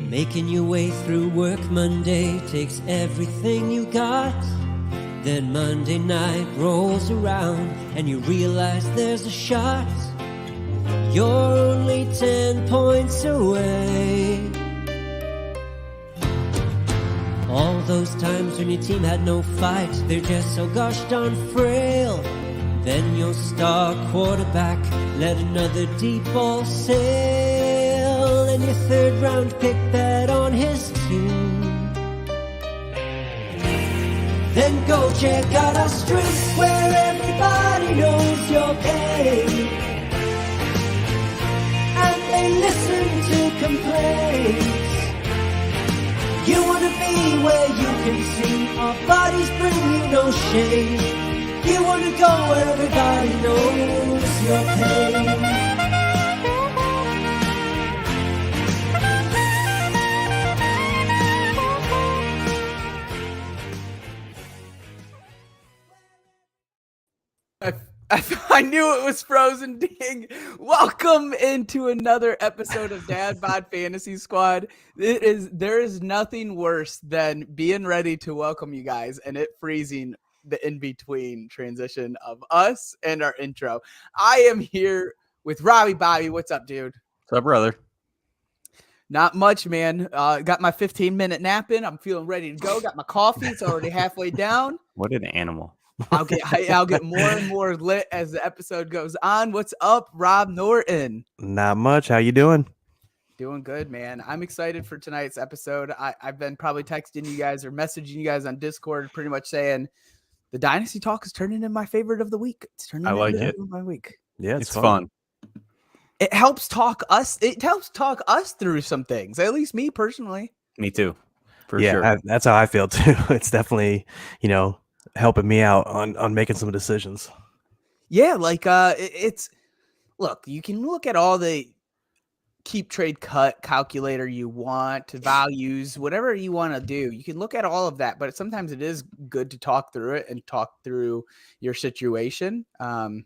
Making your way through work Monday takes everything you got. Then Monday night rolls around and you realize there's a shot. You're only 10 points away. All those times when your team had no fight, they're just so gosh darn frail. Then your star quarterback let another deep ball sail, and your third round pick bet on his team. Then go check out our streets where everybody knows your pain, and they listen to complaints. You wanna be where you can see our bodies bring you no shame. You wanna go where everybody knows your pain. I knew it was Frozen Ding. Welcome into another episode of Dad Bod Fantasy Squad. There is nothing worse than being ready to welcome you guys and it freezing the in-between transition of us and our intro. I am here with Robbie. Bobby, what's up, dude? What's up, brother? Not much, man. Got my 15-minute nap in. I'm feeling ready to go. Got my coffee. It's already halfway down. What an animal. I'll get more and more lit as the episode goes on. What's up, Rob Norton? Not much. How you doing? Doing good, man. I'm excited for tonight's episode. I've been probably texting you guys or messaging you guys on Discord, pretty much saying the Dynasty talk is turning in my favorite of the week. It's turning. I like into it. My week. Yeah, it's fun. It helps talk us. It helps talk us through some things. At least me personally. Me too. For sure. That's how I feel too. It's definitely, helping me out on making some decisions. Yeah, like it's look, you can look at all the keep trade cut calculator you want, values, whatever you want to do. You can look at all of that, but sometimes it is good to talk through it and talk through your situation. But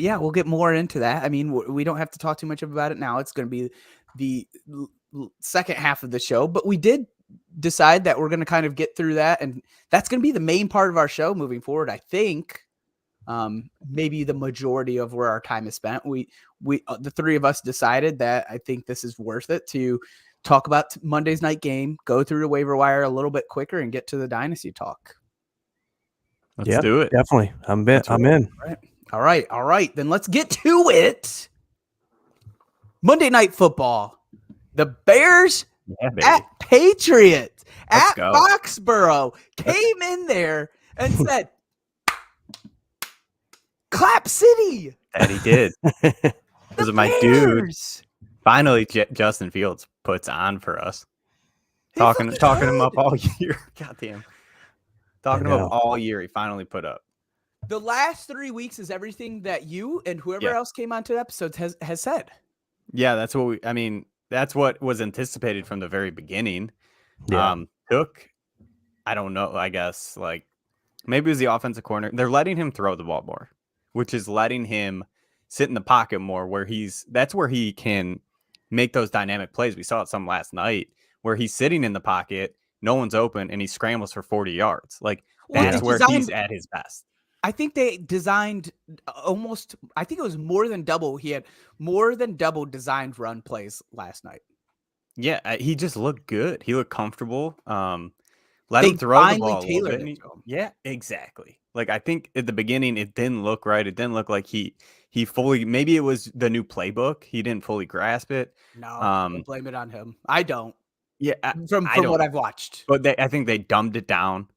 yeah, we'll get more into that. I mean, we don't have to talk too much about it now. It's going to be the second half of the show, but we did decide that we're going to kind of get through that, and that's going to be the main part of our show moving forward. I think maybe the majority of where our time is spent. We the three of us decided that I think this is worth it to talk about Monday's night game, go through the waiver wire a little bit quicker, and get to the Dynasty talk. Let's do it. Definitely. I'm in. All right. Then let's get to it. Monday Night Football. The Bears at Patriots at Foxborough came in there and said, Clap City. That he did. Those are my dudes. Finally, Justin Fields puts on for us. Talking him up all year. Goddamn. Talking him up all year. He finally put up. The last 3 weeks is everything that you and whoever else came onto the episodes has said. Yeah, that's what was anticipated from the very beginning. Yeah. I don't know, I guess, like, maybe it was the offensive corner. They're letting him throw the ball more, which is letting him sit in the pocket more, that's where he can make those dynamic plays. We saw it some last night where he's sitting in the pocket, no one's open, and he scrambles for 40 yards. Like, that's where he's at his best. I think they designed I think it was more than double. He had more than double designed run plays last night. Yeah, he just looked good. He looked comfortable. Let him throw the ball a little bit. Yeah, exactly. Like, I think at the beginning, it didn't look right. It didn't look like he fully, maybe it was the new playbook. He didn't fully grasp it. No, don't blame it on him. I don't. Yeah. From what I've watched. But I think they dumbed it down.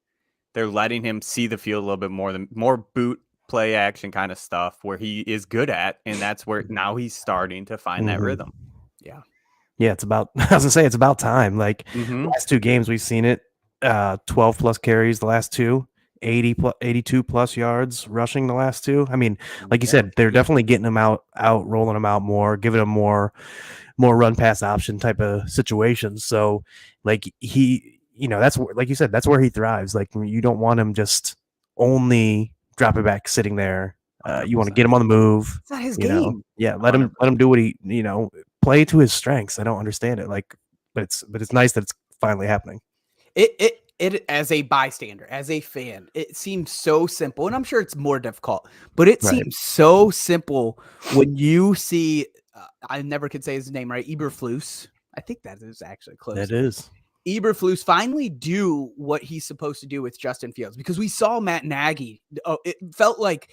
They're letting him see the field a little bit more boot play action kind of stuff where he is good at. And that's where now he's starting to find that rhythm. Yeah. Yeah. It's about time. Like the last two games we've seen it, 12 plus carries, the last two, 82 plus yards rushing the last two. I mean, like you said, they're definitely getting him out, rolling him out more, giving him more run pass option type of situations. So like that's like you said, that's where he thrives. Like, you don't want him just only dropping back sitting there. You want to get him on the move. It's not his game. Yeah, let him do what he play to his strengths. I don't understand it. Like, but it's nice that it's finally happening. It as a bystander, as a fan, it seems so simple, and I'm sure it's more difficult, but it seems so simple when you see. I never could say his name right. Eberflus. I think that is actually close. That is. Eberflus finally do what he's supposed to do with Justin Fields, because we saw Matt Nagy. It felt like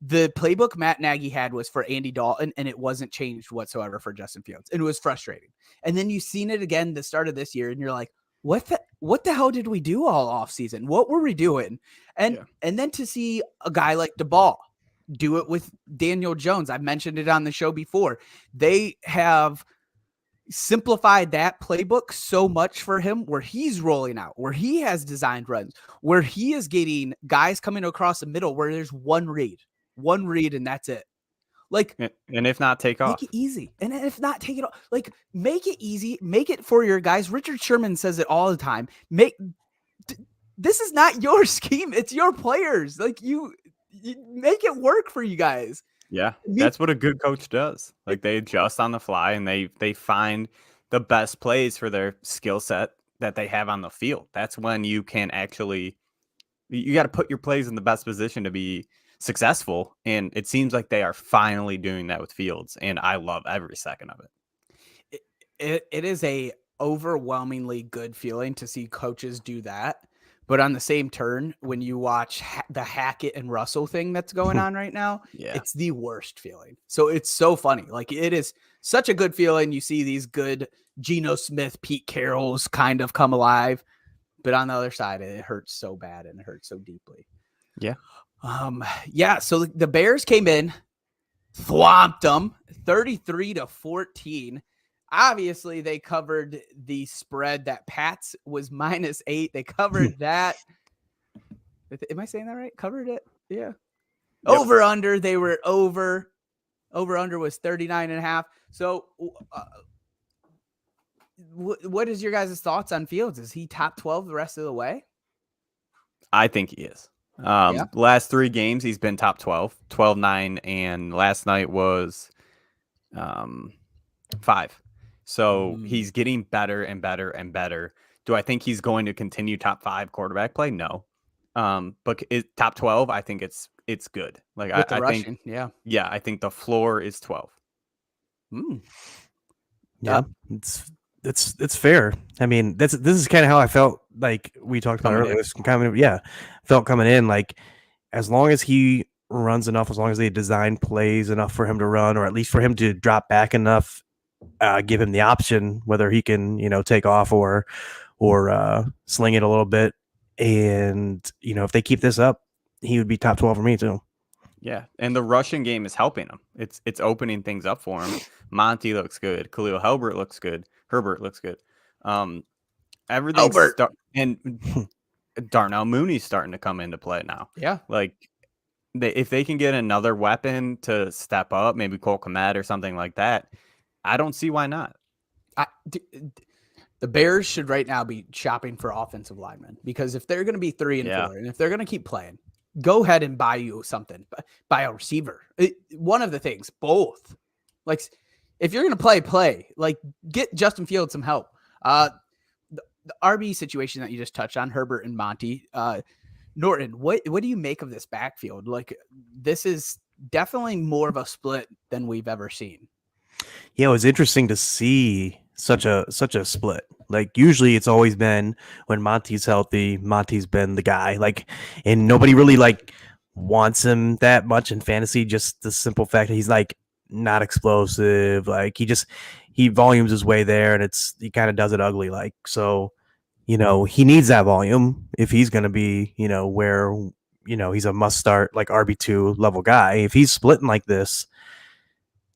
the playbook Matt Nagy had was for Andy Dalton, and it wasn't changed whatsoever for Justin Fields. And it was frustrating. And then you've seen it again the start of this year, and you're like, what the hell did we do all off season? What were we doing? And then to see a guy like DeBall do it with Daniel Jones. I've mentioned it on the show before. They have simplified that playbook so much for him, where he's rolling out, where he has designed runs, where he is getting guys coming across the middle where there's one read, and that's it. Like, and if not, take off. Make it easy. And if not, take it off. Like, make it easy. Make it for your guys. Richard Sherman says it all the time. This is not your scheme. It's your players. Like, you make it work for you guys. Yeah, that's what a good coach does. Like, they adjust on the fly, and they find the best plays for their skill set that they have on the field. That's when you can actually, you got to put your plays in the best position to be successful, and it seems like they are finally doing that with Fields, and I love every second of it. It is a overwhelmingly good feeling to see coaches do that. But on the same turn, when you watch the Hackett and Russell thing that's going on right now, it's the worst feeling. So it's so funny. Like, it is such a good feeling. You see these good Geno Smith, Pete Carrolls kind of come alive. But on the other side, it hurts so bad, and it hurts so deeply. Yeah. So the Bears came in, thwomped them 33-14. Obviously, they covered the spread that Pats was -8. They covered that. Am I saying that right? Covered it? Yeah. Yep. Over under, they were over. Over under was 39.5. So what is your guys' thoughts on Fields? Is he top 12 the rest of the way? I think he is. Last 3 games, he's been top 12, 12-9, and last night was 5. So he's getting better and better and better. Do I think he's going to continue top 5 quarterback play? No. But top 12, I think it's good. Like, I think, I think the floor is 12. Yeah, it's fair. I mean, this is kind of how I felt, like we talked about earlier. Felt coming in, like, as long as he runs enough, as long as they design plays enough for him to run, or at least for him to drop back enough, give him the option whether he can, take off or sling it a little bit. And, if they keep this up, he would be top 12 for me too. Yeah, and the rushing game is helping him. It's opening things up for him. Monty looks good. Khalil Herbert looks good. Everything's and Darnell Mooney's starting to come into play now. Yeah, like if they can get another weapon to step up, maybe Cole Kmet or something like that, I don't see why not. The Bears should right now be shopping for offensive linemen, because if they're going to be 3-4, and if they're going to keep playing, go ahead and buy you something. Buy a receiver. One of the things, both. Like, if you're going to play. Like, get Justin Fields some help. The RB situation that you just touched on, Herbert and Monty. Norton, what do you make of this backfield? Like, this is definitely more of a split than we've ever seen. Yeah, it was interesting to see such a split. Like, usually it's always been when Monty's healthy, Monty's been the guy. Like, and nobody really wants him that much in fantasy. Just the simple fact that he's not explosive. Like, he volumes his way there, and he kind of does it ugly. Like, so, he needs that volume if he's going to be, where, he's a must start, like RB2 level guy. If he's splitting like this,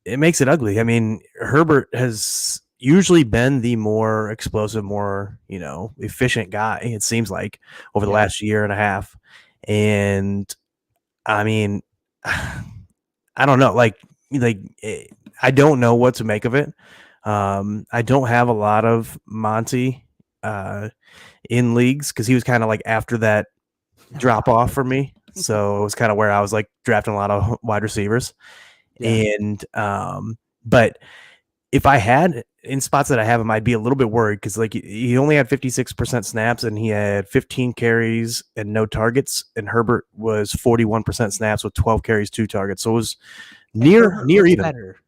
it makes it ugly. I mean, Herbert has usually been the more explosive, more, efficient guy, it seems like, over the last year and a half. And I mean, I don't know, I don't know what to make of it. I don't have a lot of Monty in leagues, because he was kind of after that drop off for me. So it was kind of where I was drafting a lot of wide receivers. And but if I had in spots that I have him, I'd be a little bit worried because like he only had 56% snaps and he had 15 carries and no targets, and Herbert was 41% snaps with 12 carries, 2 targets. So it was near even. Better.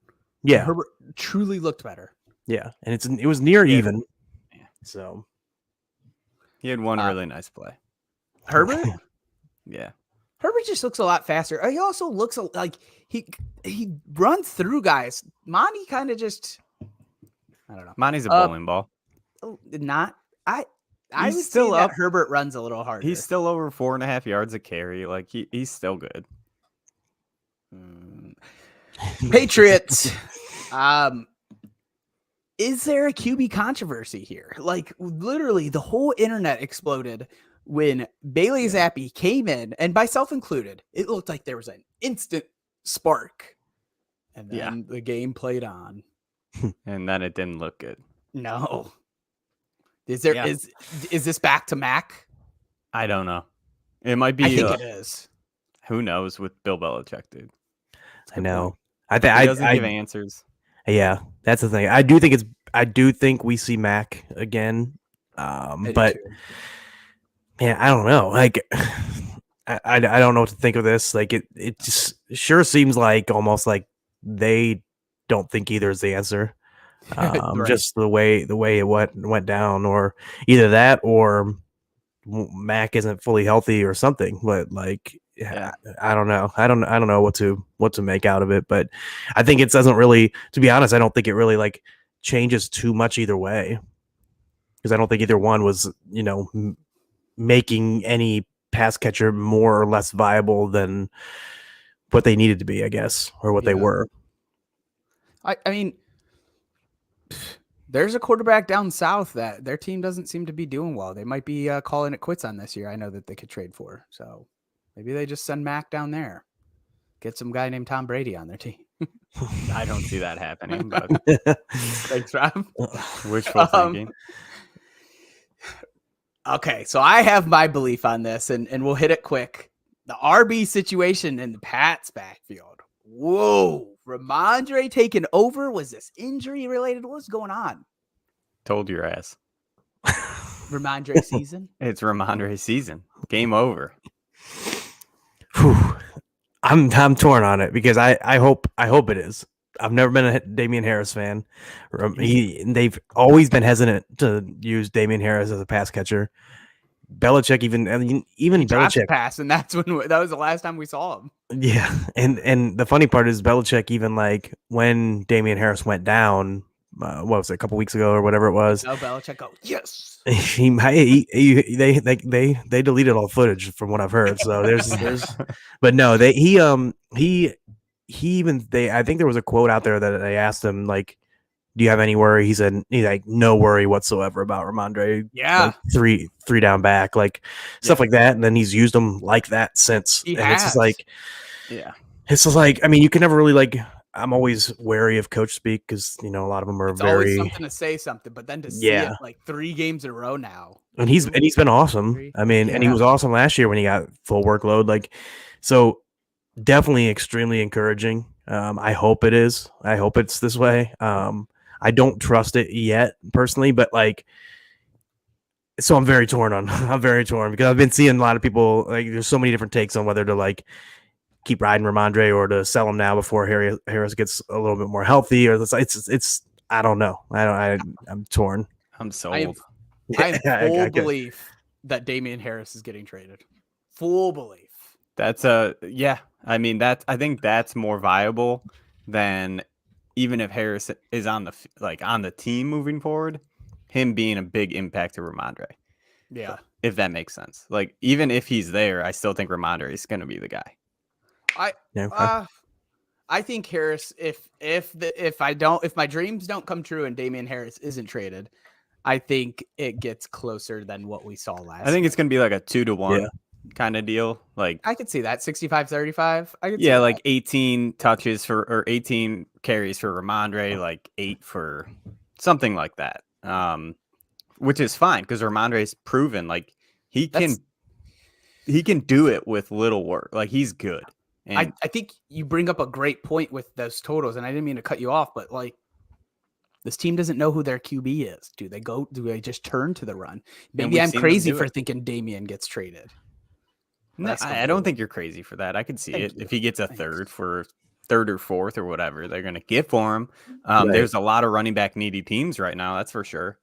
Yeah, Herbert truly looked better. yeah, and it was near even. Yeah. So He had one really nice play. Herbert. Yeah. Herbert just looks a lot faster. He also looks like he runs through guys. Monty kind of just, I don't know. Monty's a bowling ball. Not I. I He's would still say that up. Herbert runs a little harder. He's still over 4.5 yards a carry. Like he's still good. Patriots. Is there a QB controversy here? Like literally the whole internet exploded when Bailey Zappi came in, and myself included, it looked like there was an instant spark. And then the game played on. And then it didn't look good. No. Is there is this back to Mac? I don't know. It might be. I think it is. Who knows with Bill Belichick, dude? I know. He doesn't give answers. Yeah, that's the thing. I do think we see Mac again. But man, I don't know. Like I don't know what to think of this. Like it just sure seems like almost like they don't think either is the answer. Right. Just the way it went down, or either that or Mac isn't fully healthy or something. But like, I don't know. I don't know what to make out of it. But I think it doesn't really. To be honest, I don't think it really like changes too much either way, because I don't think either one was making any pass catcher more or less viable than what they needed to be, I guess, or what they were. I mean, there's a quarterback down south that their team doesn't seem to be doing well. They might be calling it quits on this year. I know that they could trade for. So maybe they just send Mac down there. Get some guy named Tom Brady on their team. I don't see that happening, but Thanks, Rob. Wishful thinking. Okay, so I have my belief on this, and we'll hit it quick. The RB situation in the Pats backfield. Whoa. Ramondre taking over? Was this injury related? What's going on? Told your ass. Ramondre season? It's Ramondre season. Game over. Whew. I'm torn on it because I hope it is. I've never been a Damian Harris fan. They've always been hesitant to use Damian Harris as a pass catcher. Belichick even Belichick pass, and that was the last time we saw him. Yeah, and the funny part is Belichick even like when Damian Harris went down, what was it, a couple weeks ago or whatever it was. No, Belichick go yes. They deleted all footage from what I've heard. So there's but no, I think there was a quote out there that they asked him like, do you have any worry? He's like, no worry whatsoever about Ramondre. Yeah. Like three down back, like stuff like that. And then he's used them like that since. It's just like, it's just like, I mean, you can never really like, I'm always wary of coach speak because, a lot of them are always something to say something, but then to see it like 3 games in a row now. And he's been awesome. I mean, and he was awesome last year when he got full workload. Like, so definitely extremely encouraging. I hope it is. I hope it's this way. I don't trust it yet personally, but like, so I'm very torn because I've been seeing a lot of people like there's so many different takes on whether to like keep riding Ramondre or to sell him now before Harris gets a little bit more healthy, or it's I don't know. I'm torn. I'm sold. I have full belief that Damian Harris is getting traded. Full belief. That's I mean I think that's more viable than even if Harris is on the team moving forward, him being a big impact to Ramondre. Yeah. If that makes sense. Like even if he's there, I still think Ramondre is going to be the guy. I think Harris, if my dreams don't come true and Damian Harris isn't traded, I think it gets closer than what we saw last. I think it's going to be like a 2-1 kind of deal. Like I could see that 65-35. Like 18 touches or 18 carries for Ramondre, like 8 for something like that. Which is fine because Ramondre's proven like he can do it with little work. Like he's good. And I think you bring up a great point with those totals, and I didn't mean to cut you off, but like This team doesn't know who their QB is. Do they just turn to the run? Maybe we've I'm seen them crazy do for it. thinking Damian gets traded. No, That's I don't think you're crazy for that. I could see Thank it. you. If he gets a Thanks. third or fourth or whatever, they're going to get for him. Right. There's a lot of running back needy teams right now. That's for sure.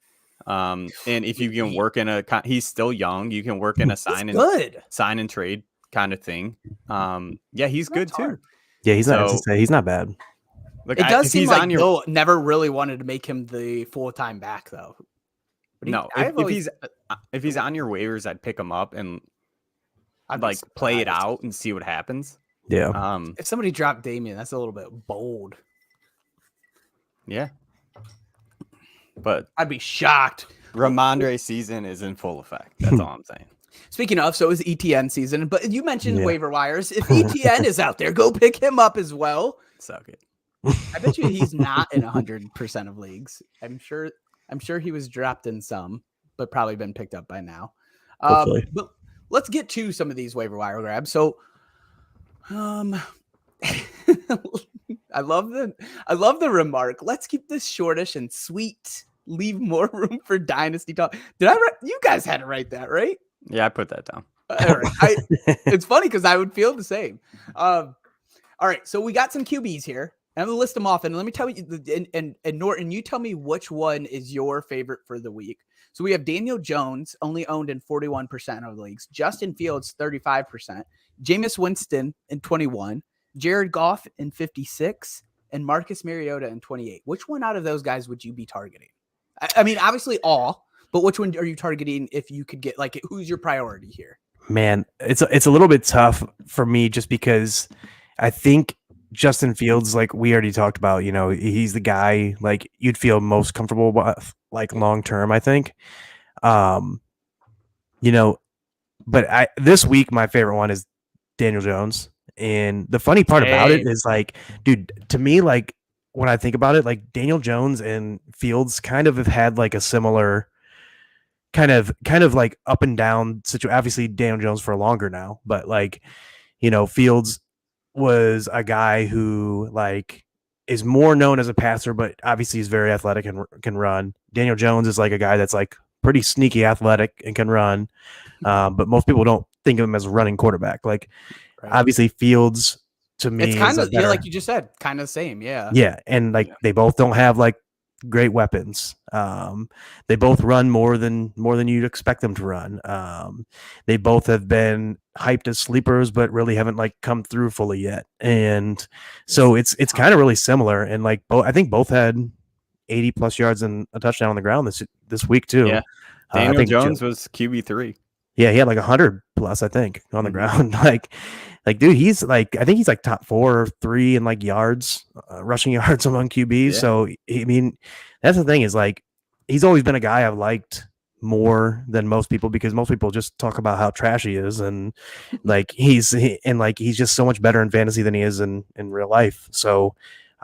And if you can work in he's still young. You can work in a sign and trade kind of thing. Yeah, he's good too. hard. Yeah, he's not. I was So- gonna say, he's not bad. Look, It does if seem he's like on your Bill never really wanted to make him the full-time back, though. But no, I've always- if he's on your waivers, I'd pick him up and I'd be like play it surprised. out and see what happens. Yeah. If somebody dropped Damian, that's a little bit bold. Yeah. But I'd be shocked. Ramondre's season is in full effect. That's all I'm saying. Speaking of, so is ETN season, but you mentioned Yeah. waiver wires. If ETN is out there, go pick him up as well. Suck it. I bet you he's not in 100% of leagues. I'm sure he was dropped in some, but probably been picked up by now. Hopefully. But let's get to some of these waiver wire grabs. So, I love the remark. Let's keep this shortish and sweet. Leave more room for dynasty talk. You guys had to write that, right? Yeah, I put that down. All right. It's funny because I would feel the same. All right, so we got some QBs here. I'm gonna list them off, and let me tell you. And Norton, you tell me which one is your favorite for the week. So we have Daniel Jones, only owned in 41% of the leagues. Justin Fields, 35%. Jameis Winston in 21. Jared Goff in 56, and Marcus Mariota in 28. Which one out of those guys would you be targeting? I mean, obviously all, but which one are you targeting if you could get, like, who's your priority here? Man, it's a little bit tough for me just because I think Justin Fields, like we already talked about, he's the guy like you'd feel most comfortable with, like long term, I think. But this week my favorite one is Daniel Jones. And the funny part about it is, like, dude, to me, like when I think about it, like Daniel Jones and Fields kind of have had like a similar kind of like up and down situation. Obviously Daniel Jones for longer now, but like, Fields was a guy who like is more known as a passer, but obviously he's very athletic and can run. Daniel Jones is like a guy that's like pretty sneaky athletic and can run. But most people don't think of him as a running quarterback. Like, obviously Fields to me, it's kind of like you just said, kind of the same. Yeah. Yeah. And like they both don't have like great weapons. They both run more than you'd expect them to run. They both have been hyped as sleepers, but really haven't like come through fully yet. And so it's kind of really similar. And like I think both had 80 plus yards and a touchdown on the ground this week too. Yeah. Daniel Jones was QB3. Yeah, he had like 100 plus, I think, on the ground. Like, dude, he's like, I think he's like top 4 or 3 in like yards, rushing yards among QBs. Yeah. So, I mean, that's the thing is like, he's always been a guy I've liked more than most people because most people just talk about how trash he is. And like, he's just so much better in fantasy than he is in real life. So,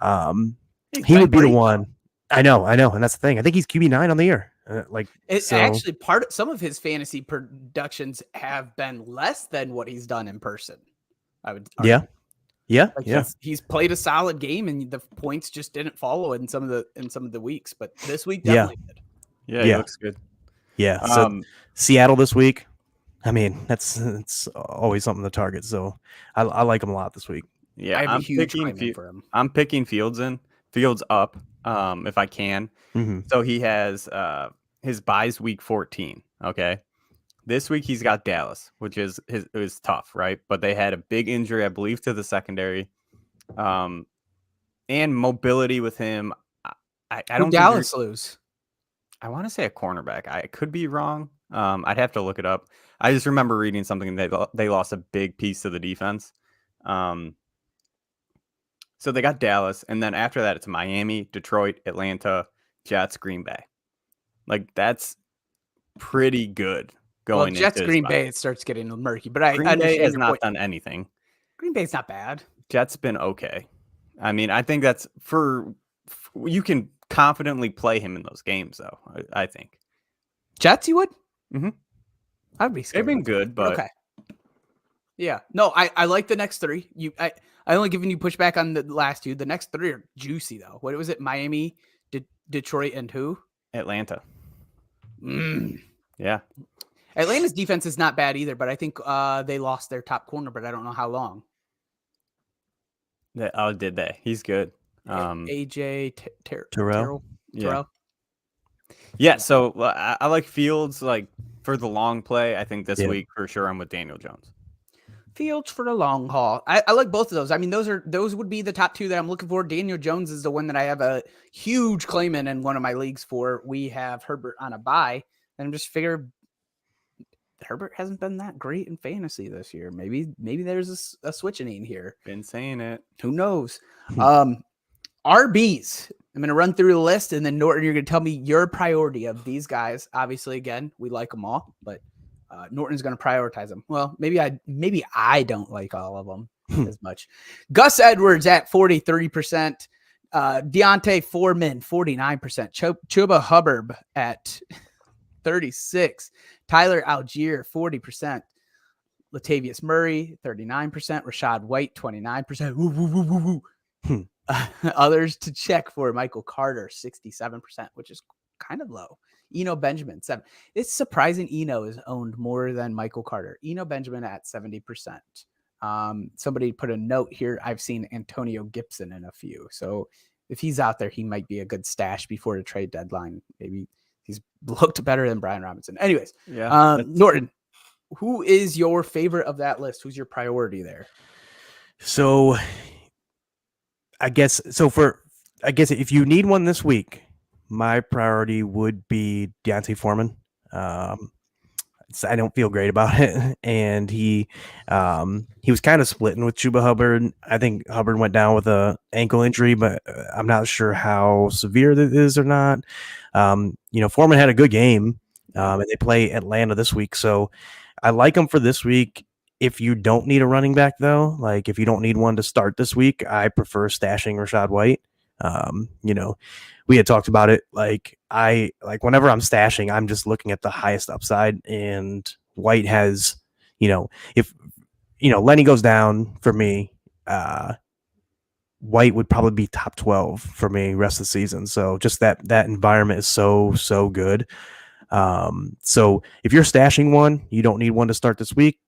he would be the one. I know. And that's the thing. I think he's QB9 on the year. Actually, some of his fantasy productions have been less than what he's done in person. I would argue. Yeah. He's played a solid game, and the points just didn't follow in some of the weeks. But this week definitely did. Yeah, he looks good. Yeah. So Seattle this week. I mean, it's always something to target. So I like him a lot this week. Yeah, I have a huge for him. I'm picking Fields up if I can. Mm-hmm. So he has his buys week 14. Okay. This week he's got Dallas, which is tough, right? But they had a big injury, I believe, to the secondary. And mobility with him. I don't Dallas lose. I want to say a cornerback. I could be wrong. I'd have to look it up. I just remember reading something that they lost a big piece of the defense. So they got Dallas, and then after that, it's Miami, Detroit, Atlanta, Jets, Green Bay. Like, that's pretty good going. Well, Jets, Green Bay, it starts getting murky. But Green Bay has not done anything. Green Bay's not bad. Jets been okay. I mean, I think that's you can confidently play him in those games, though. I think Jets, you would. Mm-hmm. I'd be scared. They've been good, but okay. Yeah, no, I like the next 3. I only given you pushback on the last 2. The next 3 are juicy though. What was it? Miami, Detroit and who? Atlanta. Mm. Yeah. Atlanta's defense is not bad either, but I think they lost their top corner, but I don't know how long. Oh, did they? He's good. AJ Terrell. Yeah. Yeah. So I like Fields like for the long play. I think this week for sure I'm with Daniel Jones. Fields for the long haul. I like both of those. I mean, those would be the top two that I'm looking for. Daniel Jones is the one that I have a huge claim in one of my leagues for. We have Herbert on a bye, and I'm just figuring Herbert hasn't been that great in fantasy this year. Maybe there's a switching here. Been saying it. Who knows? RBs. I'm going to run through the list, and then Norton, you're going to tell me your priority of these guys. Obviously, again, we like them all, but Norton's going to prioritize them. Well, maybe I don't like all of them as much. Gus Edwards at 43%. Deontay Foreman, 49%. Chuba Hubbard at 36%. Tyler Algier, 40%. Latavius Murray, 39%. Rashad White, 29%. Woo, woo, woo, woo, woo. Others to check for Michael Carter, 67%, which is kind of low. Eno Benjamin, 7%. It's surprising Eno is owned more than Michael Carter. Eno Benjamin at 70%. Somebody put a note here. I've seen Antonio Gibson in a few. So if he's out there, he might be a good stash before the trade deadline. Maybe he's looked better than Brian Robinson. Anyways, Norton, who is your favorite of that list? Who's your priority there? So I guess if you need one this week, my priority would be Deontay Foreman. I don't feel great about it, and he was kind of splitting with Chuba Hubbard. I think Hubbard went down with a ankle injury, but I'm not sure how severe that is or not. Foreman had a good game, and they play Atlanta this week, so I like him for this week. If you don't need a running back, though, like if you don't need one to start this week, I prefer stashing Rashad White. We had talked about it. Whenever I'm stashing, I'm just looking at the highest upside, and White has, if Lenny goes down for me, White would probably be top 12 for me rest of the season. So just that environment is so good. So if you're stashing one, you don't need one to start this week,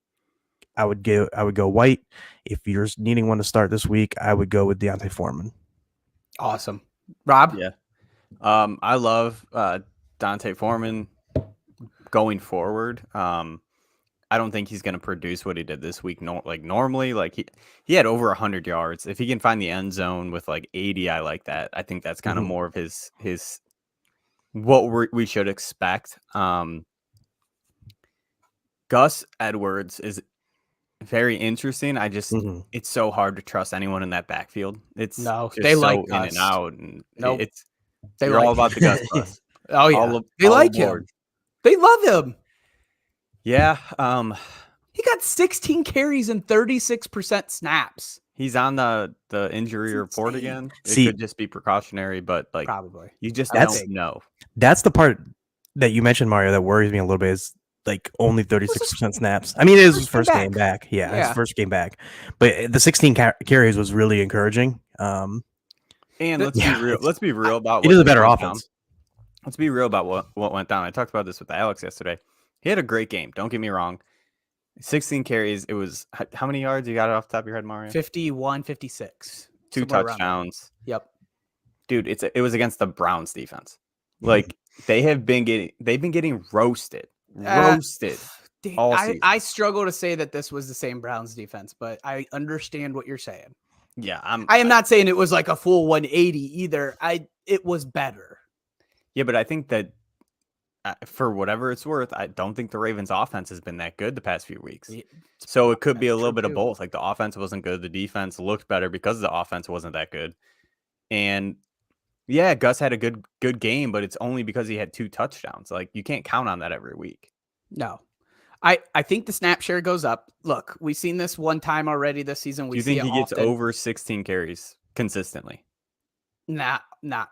I would go White. If you're needing one to start this week, I would go with Deontay Foreman. Awesome. Rob? Yeah. I love Deontay Foreman going forward. I don't think he's going to produce what he did this week. Normally, he had over 100 yards. If he can find the end zone with 80, I like that. I think that's kind of more of his what we should expect. Gus Edwards is very interesting. I just it's so hard to trust anyone in that backfield. It's they so like in Gus. and out, and they're all about the Gus Bus. Oh yeah, they like him. They love him. Yeah. He got 16 carries and 36% snaps. He's on the injury report again. It could just be precautionary, but probably you just don't know. That's the part that you mentioned, Mario, that worries me a little bit. Is only 36% snaps. I mean, it is his first game back. Yeah, his first game back. But the 16 carries was really encouraging. And let's be real. Let's be real about it is a better offense. Let's be real about what went down. I talked about this with Alex yesterday. He had a great game. Don't get me wrong. 16 carries. It was how many yards you got it off the top of your head, Mario? 51, 56. 2 touchdowns. Yep. Dude, it was against the Browns defense. They've been getting roasted. All season. I struggle to say that this was the same Browns defense, but I understand what you're saying. Yeah, I am not saying it was a full 180 either. It was better. Yeah, but I think that for whatever it's worth, I don't think the Ravens' offense has been that good the past few weeks. So it could be a little bit of both. The offense wasn't good, the defense looked better because the offense wasn't that good. And yeah, Gus had a good game, but it's only because he had 2 touchdowns. You can't count on that every week. No. I think the snap share goes up. Look, we've seen this one time already this season. Do you think he gets over 16 carries consistently? Not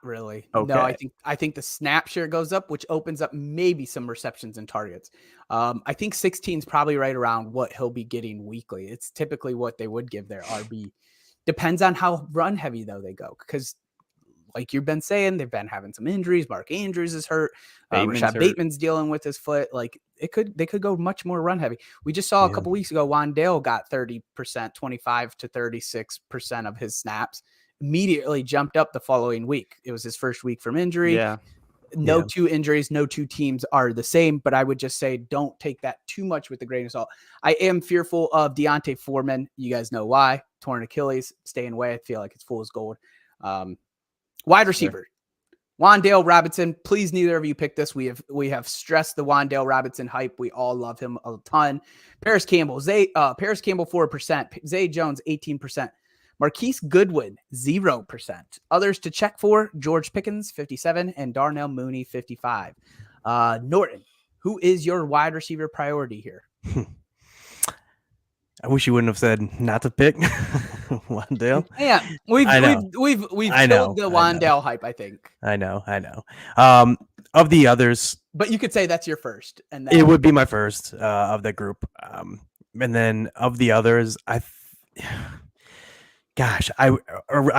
really. Okay. No, I think the snap share goes up, which opens up maybe some receptions and targets. I think 16 is probably right around what he'll be getting weekly. It's typically what they would give their RB. Depends on how run heavy though they go, because like you've been saying, they've been having some injuries. Mark Andrews is hurt. Bateman's Rashad hurt. Bateman's dealing with his foot. Like they could go much more run heavy. We just saw a couple weeks ago, Wandale got 30%, 25 to 36% of his snaps. Immediately jumped up the following week. It was his first week from injury. Yeah. No two injuries, no two teams are the same, but I would just say don't take that too much with a grain of salt. I am fearful of Deontay Foreman. You guys know why. Torn Achilles, staying away. I feel like it's fool's gold. Wide receiver. Wandale Robinson. Please, neither of you pick this. We have stressed the Wandale Robinson hype. We all love him a ton. Paris Campbell 4%. Zay Jones 18%. Marquise Goodwin, 0%. Others to check for: George Pickens, 57, and Darnell Mooney, 55. Norton, who is your wide receiver priority here? I wish you wouldn't have said not to pick Wandale. Yeah, we've killed the Wandale hype, I think. I know. Of the others, but you could say that's your first, and then it would be my first of the group. And then of the others, Gosh, I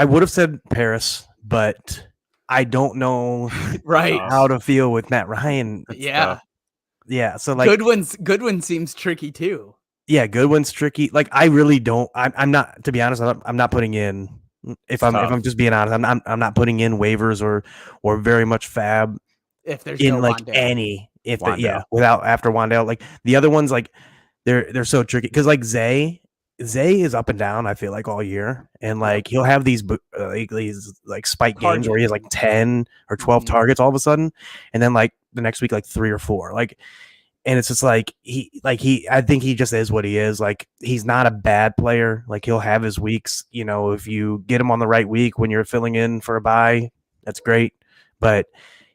would have said Paris, but I don't know how to feel with Matt Ryan. Yeah. So like Goodwin seems tricky too. Yeah, Goodwin's tricky. Like I really don't. I'm not, to be honest. I'm not putting in. If I'm just being honest, I'm not putting in waivers or very much fab. If there's in no like Wandale. any without after Wandale, like the other ones, like they're so tricky because like Zay is up and down, I feel like, all year, and like he'll have these like spike games where he has like 10 or 12 targets all of a sudden, and then like the next week like 3 or 4, like, and it's just like I think he just is what he is. Like he's not a bad player. Like he'll have his weeks, if you get him on the right week when you're filling in for a bye, that's great. But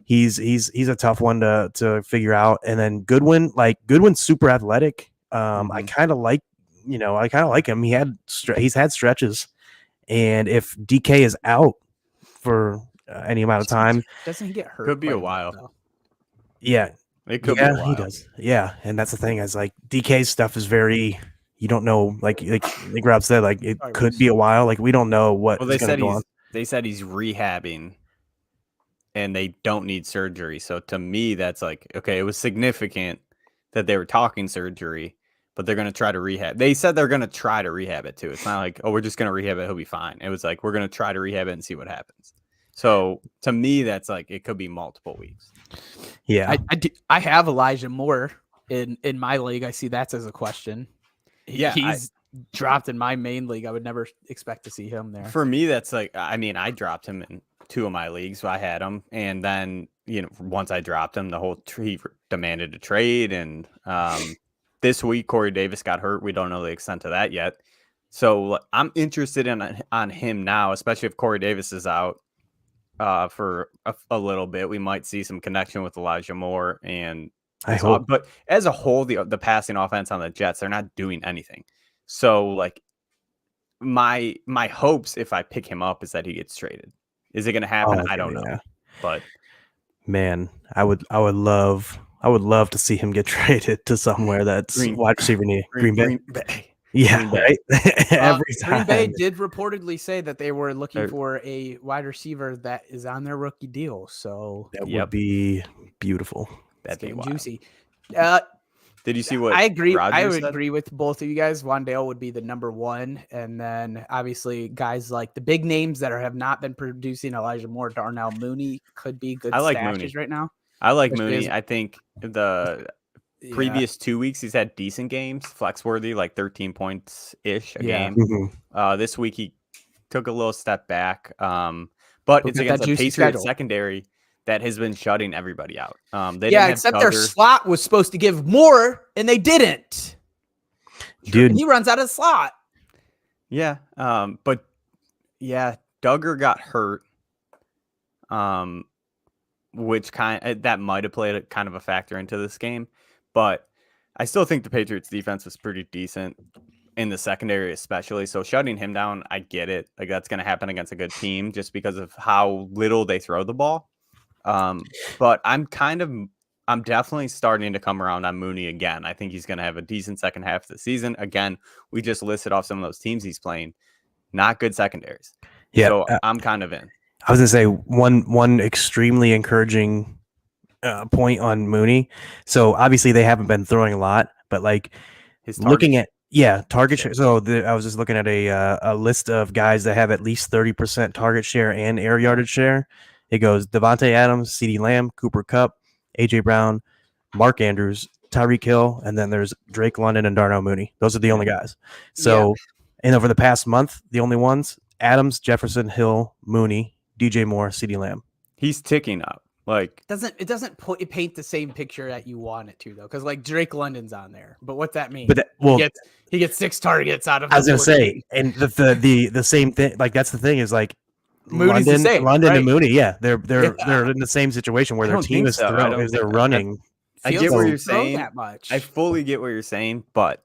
he's a tough one to figure out. And then Goodwin's super athletic. I kind of like. I kind of like him. He's had stretches, and if DK is out for any amount of time, doesn't he get hurt? Could be a while. Yeah, it could be a while. He does. Yeah, and that's the thing. Is like DK's stuff is very. You don't know. Like Rob said, like it could be a while. Like we don't know what. Well, they said he's rehabbing, and they don't need surgery. So to me, that's like okay. It was significant that they were talking surgery. But they're going to try to rehab. They said they're going to try to rehab it too. It's not like, oh, we're just going to rehab it. He'll be fine. It was like, we're going to try to rehab it and see what happens. So to me, that's like, it could be multiple weeks. Yeah. I have Elijah Moore in my league. I see that as a question. He's dropped in my main league. I would never expect to see him there. For me, that's like, I mean, I dropped him in 2 of my leagues. So I had him. And then, once I dropped him, the whole tree demanded a trade. And, this week, Corey Davis got hurt. We don't know the extent of that yet. So I'm interested on him now, especially if Corey Davis is out for a little bit. We might see some connection with Elijah Moore. And I hope. But as a whole, the passing offense on the Jets, they're not doing anything. So like my hopes, if I pick him up, is that he gets traded. Is it going to happen? I don't know. But man, I would love to see him get traded to somewhere that's wide receiver near Green Bay. Yeah, right. Every time. Green Bay did reportedly say that they were looking for a wide receiver that is on their rookie deal. So that would be beautiful. That'd be juicy. Did you see what I agree? Roger I would said? agree with both of you guys. Wandale would be the number one, and then obviously guys like the big names that have not been producing. Elijah Moore, Darnell Mooney could be good. I like stashes Mooney right now. I like Mooney. I think the previous 2 weeks he's had decent games, flex worthy, like 13 points ish a game. Mm-hmm. This week he took a little step back, but it's against a Patriots secondary that has been shutting everybody out. Except their slot was supposed to give more, and they didn't. Dude, and he runs out of the slot. Yeah, but yeah, Duggar got hurt. Which that might have played a kind of a factor into this game, but I still think the Patriots defense was pretty decent in the secondary, especially. So shutting him down, I get it. Like that's going to happen against a good team just because of how little they throw the ball. But I'm definitely starting to come around on Mooney again. I think he's going to have a decent second half of the season. Again, we just listed off some of those teams he's playing, not good secondaries. Yeah, so I'm kind of in. I was gonna say one extremely encouraging point on Mooney. So obviously they haven't been throwing a lot, but like His looking target at target share. So I was just looking at a list of guys that have at least 30% target share and air yardage share. It goes Devontae Adams, CeeDee Lamb, Cooper Kupp, AJ Brown, Mark Andrews, Tyreek Hill, and then there's Drake London and Darnell Mooney. Those are the only guys. So, and over the past month, the only ones: Adams, Jefferson, Hill, Mooney, DJ Moore, CeeDee Lamb. he's ticking up. Like It doesn't paint the same picture that you want it to though, because like Drake London's on there, but what's that mean? But he gets 6 targets out of. I was gonna say, and the same thing. Like that's the thing is like Moody's the same, London right? and Mooney. Yeah, they're in the same situation where I their don't team think is so. I don't they're think that- running. I get Fields what doesn't you're throw saying. that much. I fully get what you're saying, but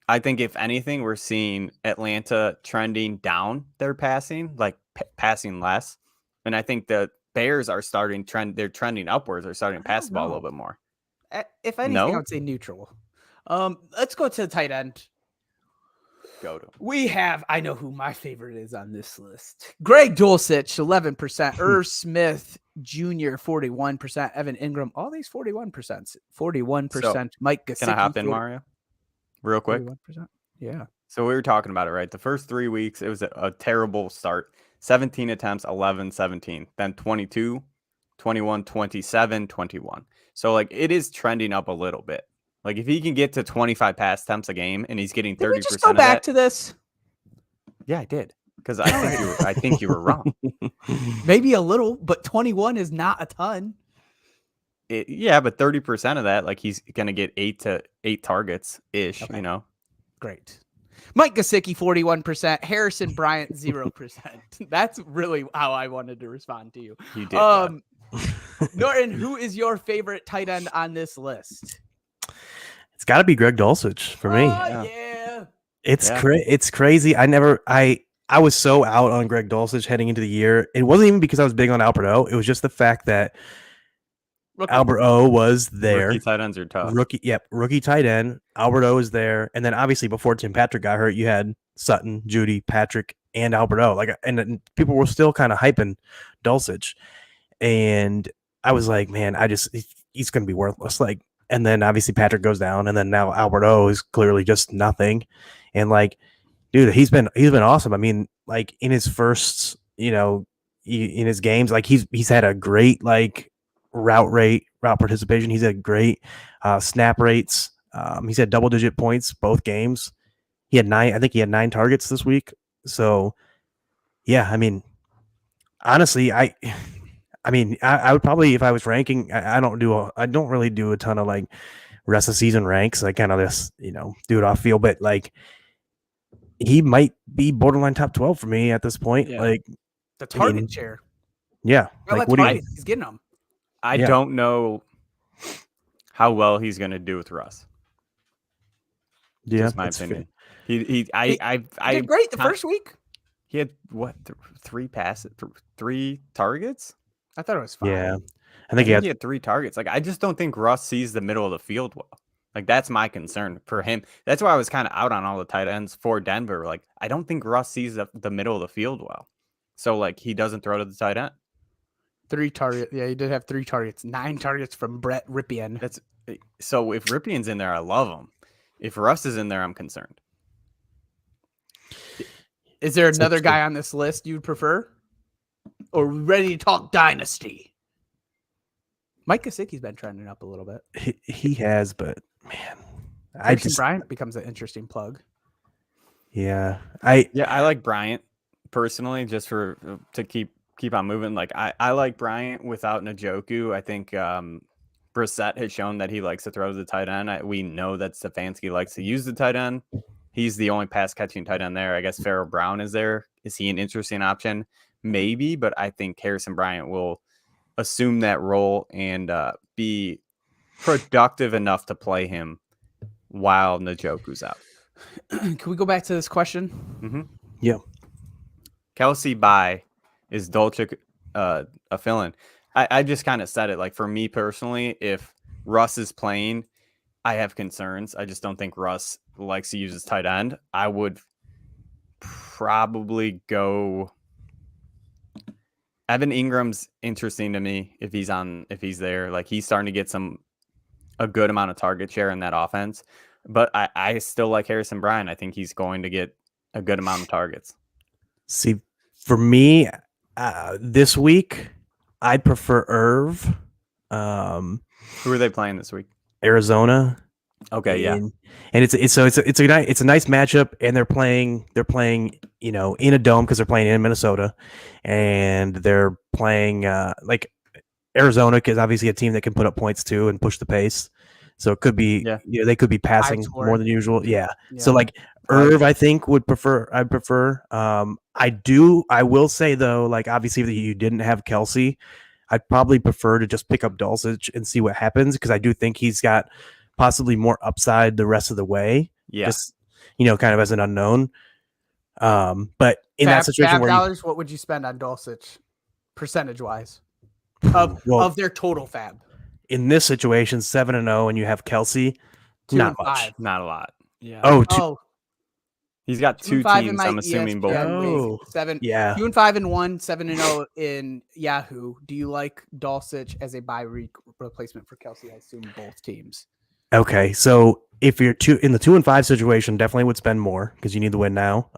I think if anything, we're seeing Atlanta trending down their passing, like passing less, and I think the Bears are they're trending upwards. They're starting to pass the ball a little bit more. If anything, No? I would say neutral. Let's go to the tight end. Go to 'em. We have, I know who my favorite is on this list. Greg Dulcich, 11%. Irv Smith Jr., 41%. Evan Ingram, all these 41%. 41%. Mike Gesicki. Can I hop in, Mario? Real quick. 41%. Yeah. So we were talking about it, right? The first 3 weeks, it was a terrible start. 17 attempts, 11, 17. Then 22, 21, 27, 21. So, like, it is trending up a little bit. Like, if he can get to 25 pass attempts a game and he's getting 30% Did we just go of back that. to this? Yeah, I did. Because I think you were wrong. Maybe a little, but 21 is not a ton. Yeah, but 30% of that, like, he's going to get 8 targets ish, Okay. you know? Great. Mike Gesicki, 41%. Harrison Bryant, 0%. That's really how I wanted to respond to you. You did. bud. Norton, who is your favorite tight end on this list? It's got to be Greg Dulcich for me. Yeah. It's crazy. I was so out on Greg Dulcich heading into the year. It wasn't even because I was big on Albert O. It was just the fact that Albert O was there. Rookie tight ends are tough. Rookie tight end. Albert O is there, and then obviously before Tim Patrick got hurt, you had Sutton, Judy, Patrick, and Albert O. Like, and people were still kind of hyping Dulcich, and I was like, man, he's going to be worthless. Like, and then obviously Patrick goes down, and then now Albert O is clearly just nothing, and like, dude, he's been awesome. I mean, like in his first, in his games, like he's had a great like route participation. He's had great snap rates. He's had double-digit points both games. I think he had 9 targets this week. So, yeah, I mean, honestly, I would probably, if I was ranking, I don't really do a ton of like rest of season ranks. I kind of just, do it off field, but like he might be borderline top 12 for me at this point. Yeah. Like The target share. Yeah. Well, Like, that's what do why you? he's getting them. I Yeah. don't know how well he's going to do with Russ. Yeah, Just my that's opinion. fair. He did great the first week. He had what? 3 passes, 3 targets. I thought it was 5. Yeah, I I think think he had 3 targets. Like, I just don't think Russ sees the middle of the field well. Like, that's my concern for him. That's why I was kind of out on all the tight ends for Denver. Like, I don't think Russ sees the middle of the field well. So, like, he doesn't throw to the tight end. 3 targets. Yeah, he did have 3 targets. 9 targets from Brett Ripien. So if Ripien's in there, I love him. If Russ is in there, I'm concerned. Is there another guy on this list you'd prefer? Or we ready to talk Dynasty? Mike Gesicki's been trending up a little bit. he has, but man, Harrison Bryant becomes an interesting plug. Yeah, I like Bryant personally, just to keep on moving. Like, I like Bryant without Njoku. I think Brissett has shown that he likes to throw to the tight end. We know that Stefanski likes to use the tight end. He's the only pass catching tight end there. I guess Farrell Brown is there. Is he an interesting option? Maybe, but I think Harrison Bryant will assume that role and be productive enough to play him while Njoku's out. Can we go back to this question? Mm-hmm. Yeah. Kelsey bye is Dulcich a fill-in? I just kind of said it. Like, for me personally, if Russ is playing, I have concerns. I just don't think Russ likes to use his tight end. I would probably go Evan Ingram's interesting to me if he's there. Like he's starting to get a good amount of target share in that offense. But I still like Harrison Bryant. I think he's going to get a good amount of targets. See, for me, this week, I'd prefer Irv. Who are they playing this week? Arizona. Okay, and it's a nice matchup, and they're playing in a dome because they're playing in Minnesota, and they're playing like Arizona is obviously a team that can put up points too and push the pace. So it could be they could be passing more than usual. Yeah. So like Irv, I think I'd prefer. I will say though, like obviously if you didn't have Kelsey, I'd probably prefer to just pick up Dulcich and see what happens because I do think he's got possibly more upside the rest of the way. Yeah. Just kind of as an unknown. But in that situation $5, what would you spend on Dulcich percentage wise of their total fab? In this situation, 7-0, and you have Kelsey, 2-5. Not a lot. Yeah. He's got 2 teams. I'm assuming both. 7. Yeah. 2-5 in one, 7-0 in Yahoo. Do you like Dulcich as a bye week replacement for Kelsey? I assume both teams. Okay, so if you're in the 2-5 situation, definitely would spend more because you need the win now.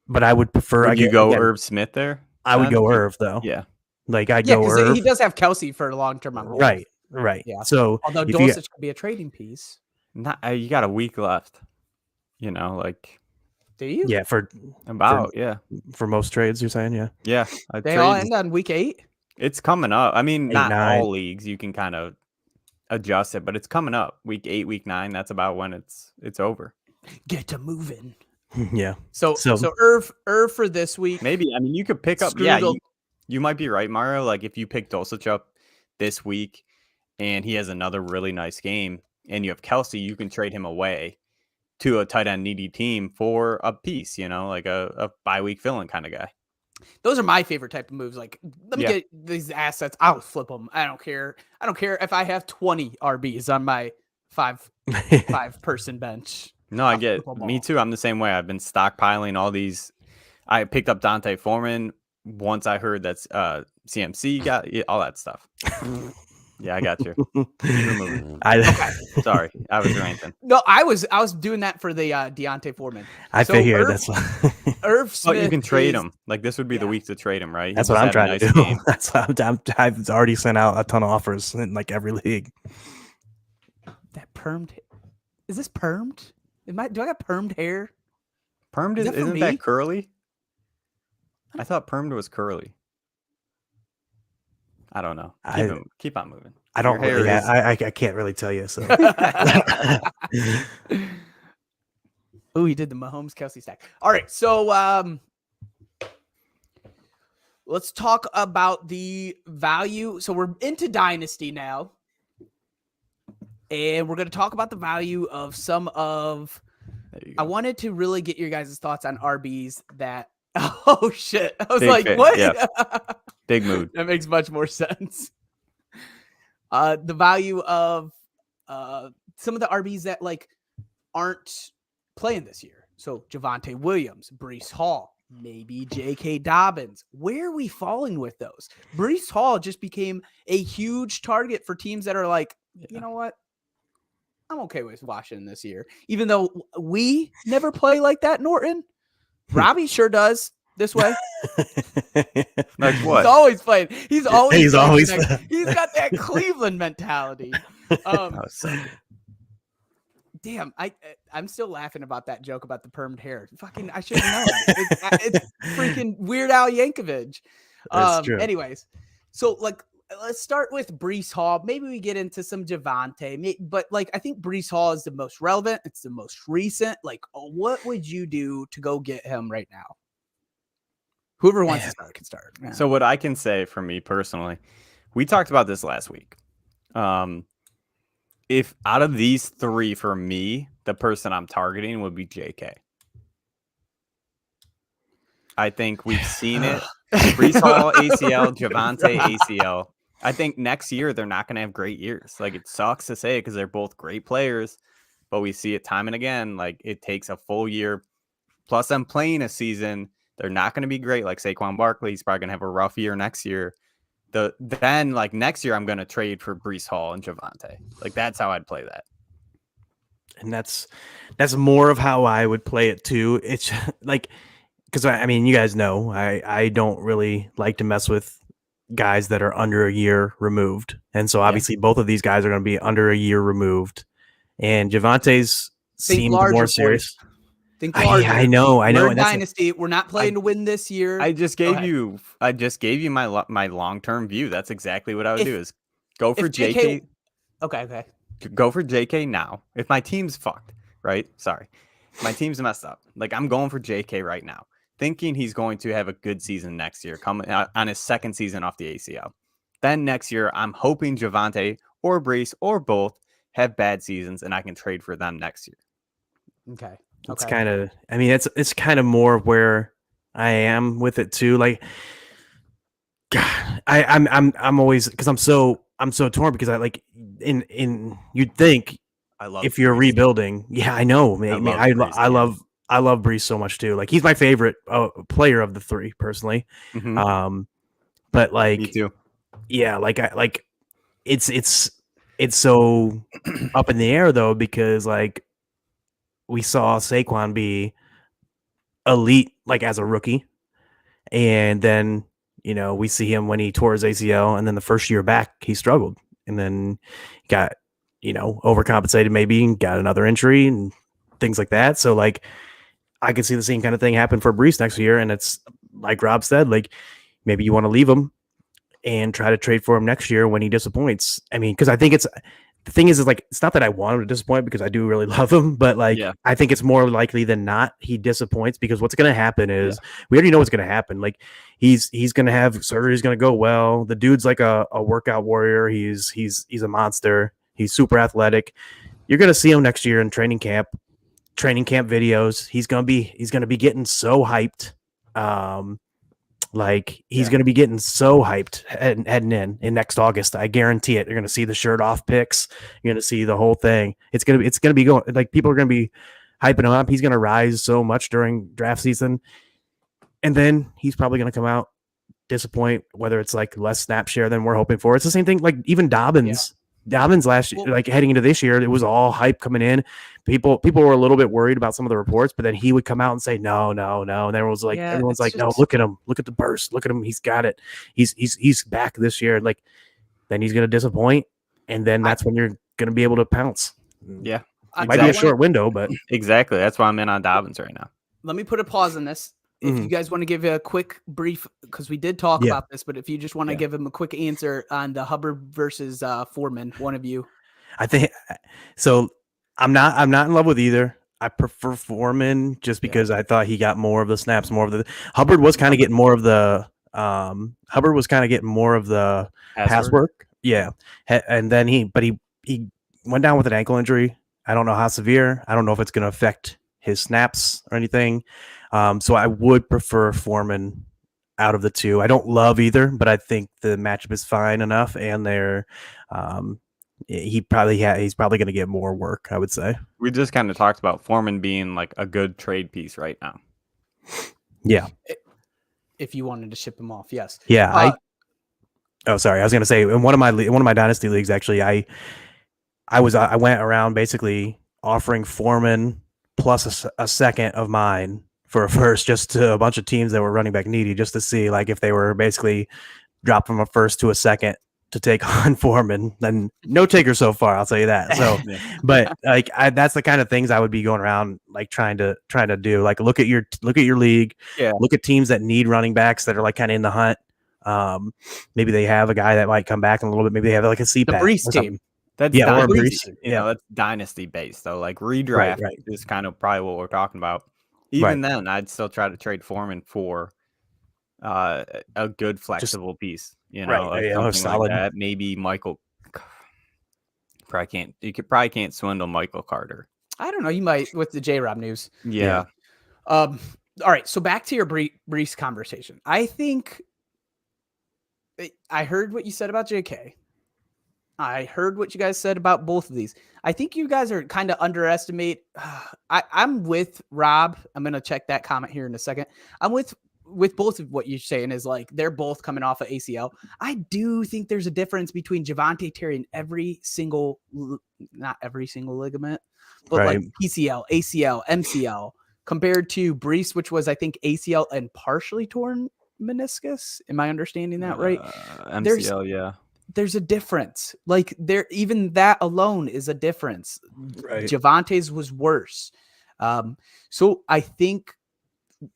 But I would prefer. Would you go Irv Smith there? I would go Irv though. Yeah. Like I'd go Irv. He does have Kelsey for long term on both. Right. Yeah. So although Dulcich could be a trading piece. You got a week left. Like. Do you? Yeah. For most trades, you're saying, yeah. Yeah. They all end on week 8. It's coming up. I mean, not 9. all leagues. You can kind of adjust it, but it's coming up. Week 8, week 9. That's about when it's over. Get to moving. Yeah. So Irv for this week. Maybe. I mean, you could pick up. You might be right, Mario. Like if you pick Dulcich up this week and he has another really nice game and you have Kelsey, you can trade him away to a tight end needy team for a piece, like a bye week fill-in kind of guy. Those are my favorite type of moves. Like, let me get these assets. I'll flip them. I don't care. I don't care if I have 20 RBs on my five person bench. No, I get me too. I'm the same way. I've been stockpiling all these. I picked up Dante Foreman once I heard that's CMC got all that stuff. Yeah, I got you. Sorry, I was ranting. No, I was doing that for the Deontay Foreman. I figured that's Irv Smith. Oh, you can trade him. Like this would be the week to trade him, right? That's what I'm trying to do. That's what I've already sent out a ton of offers in like every league. That permed. Is this permed? Do I got permed hair? Permed isn't that curly? I thought permed was curly. I don't know. Keep on moving. I don't really. I can't really tell you. So. Oh, he did the Mahomes Kelsey stack. All right, so let's talk about the value. So we're into Dynasty now, and we're going to talk about the value of some of. I wanted to really get your guys' thoughts on RBs that. Oh shit! I was big what? Yeah. Big mood. That makes much more sense. The value of some of the RBs that like aren't playing this year. So Javonte Williams, Breece Hall, maybe J.K. Dobbins. Where are we falling with those? Breece Hall just became a huge target for teams that are like, you know what? I'm okay with Washington this year, even though we never play like that, Norton. Robbie sure does this way. Like what? He's always playing. He's always he's got that Cleveland mentality. Damn, I'm still laughing about that joke about the permed hair. Fucking, I should have known. It's freaking Weird Al Yankovic. That's true. Anyways, so like, let's start with Breece Hall. Maybe we get into some Javonte, but like, I think Breece Hall is the most relevant. It's the most recent. Like, what would you do to go get him right now? Whoever wants to start can start. Yeah. So what I can say for me personally, we talked about this last week. If out of these 3 for me, the person I'm targeting would be JK. I think we've seen it. Breece Hall, ACL, Javonte, ACL. I think next year they're not going to have great years. Like it sucks to say it because they're both great players, but we see it time and again. Like it takes a full year plus them playing a season They're not going to be great. Like Saquon Barkley, he's probably going to have a rough year next year. Then like next year, I'm going to trade for Breece Hall and Javonte. Like that's how I'd play that. And that's more of how I would play it too. It's like, because I mean, you guys know I don't really like to mess with guys that are under a year removed, and so obviously both of these guys are going to be under a year removed, and Javonte's seemed more serious. Think larger. I know. We're a dynasty. We're not playing to win this year. I just gave you my long-term view. That's exactly what I would do is go for JK. Okay. Go for JK now. If my team's fucked, right? Sorry. My team's messed up. Like I'm going for JK right now, thinking he's going to have a good season next year, coming on his second season off the ACL. Then next year, I'm hoping Javonte or Breece or both have bad seasons and I can trade for them next year. Okay. It's kind of, I mean, it's kind of more where I am with it too. Like, God, I'm always, because I'm so torn because I like in you'd think I love if you're rebuilding, yeah, I know, man. I love Breece so much too. Like he's my favorite player of the three personally. Mm-hmm. But like, me too. Yeah, like it's so up in the air though because like. We saw Saquon be elite, like as a rookie. And then, we see him when he tore his ACL. And then the first year back, he struggled. And then got, overcompensated maybe and got another injury and things like that. So, like, I could see the same kind of thing happen for Breece next year. And it's like Rob said, like, maybe you want to leave him and try to trade for him next year when he disappoints. I mean, because I think the thing is like, it's not that I want him to disappoint because I do really love him, but like, I think it's more likely than not he disappoints because what's going to happen is we already know what's going to happen. Like he's going to have surgery, he's going to go well. The dude's like a workout warrior. He's a monster. He's super athletic. You're going to see him next year in training camp videos. He's going to be getting so hyped. Like he's going to be getting so hyped heading in next August. I guarantee it. You're going to see the shirt off pics. You're going to see the whole thing. It's going to be going like people are going to be hyping him up. He's going to rise so much during draft season. And then he's probably going to come out disappoint, whether it's like less snap share than we're hoping for. It's the same thing. Like even Dobbins last year, like heading into this year, it was all hype coming in. People were a little bit worried about some of the reports, but then he would come out and say, no. And everyone's like, no, look at him. Look at the burst. Look at him. He's got it. He's back this year. Like then he's going to disappoint. And then that's when you're going to be able to pounce. Yeah. It might be a short window, but exactly. That's why I'm in on Dobbins right now. Let me put a pause on this. If you guys want to give a quick brief, because we did talk about this, but if you just want to give him a quick answer on the Hubbard versus Foreman, one of you. I think so. I'm not in love with either. I prefer Foreman just because I thought he got more of the snaps, more of the Hubbard was kind of getting more of the pass work. Yeah. And then he went down with an ankle injury. I don't know how severe. I don't know if it's going to affect his snaps or anything. So I would prefer Foreman out of the two. I don't love either, but I think the matchup is fine enough, and they're he's probably going to get more work, I would say. We just kind of talked about Foreman being like a good trade piece right now. Yeah. If you wanted to ship him off, yes. Yeah. I was going to say in one of my dynasty leagues, actually, I went around basically offering Foreman plus a second of mine for a first, just to a bunch of teams that were running back needy, just to see like if they were basically drop from a first to a second to take on Foreman. Then no takers so far, I'll tell you that. So, but like that's the kind of things I would be going around like trying to do. Like look at your league, look at teams that need running backs that are like kind of in the hunt. Maybe they have a guy that might come back in a little bit. Maybe they have like a CPAC. The Breece team. That's dynasty. That's dynasty based though. Like redraft is kind of probably what we're talking about. Even then, I'd still try to trade Foreman for a good flexible piece. You know, something like that. Maybe Michael. You probably can't swindle Michael Carter. I don't know. You might with the J-Rob news. Yeah. All right. So back to your Breece conversation. I think I heard what you said about JK. I heard what you guys said about both of these. I think you guys are kind of underestimate. I'm with Rob. I'm going to check that comment here in a second. I'm with with both of what you're saying is like they're both coming off of ACL. I do think there's a difference between Javonte tearing not every single ligament, but like PCL, ACL, MCL compared to Brees, which was I think ACL and partially torn meniscus. Am I understanding that right? MCL, There's a difference. Like even that alone is a difference. Right. Javante's was worse. So I think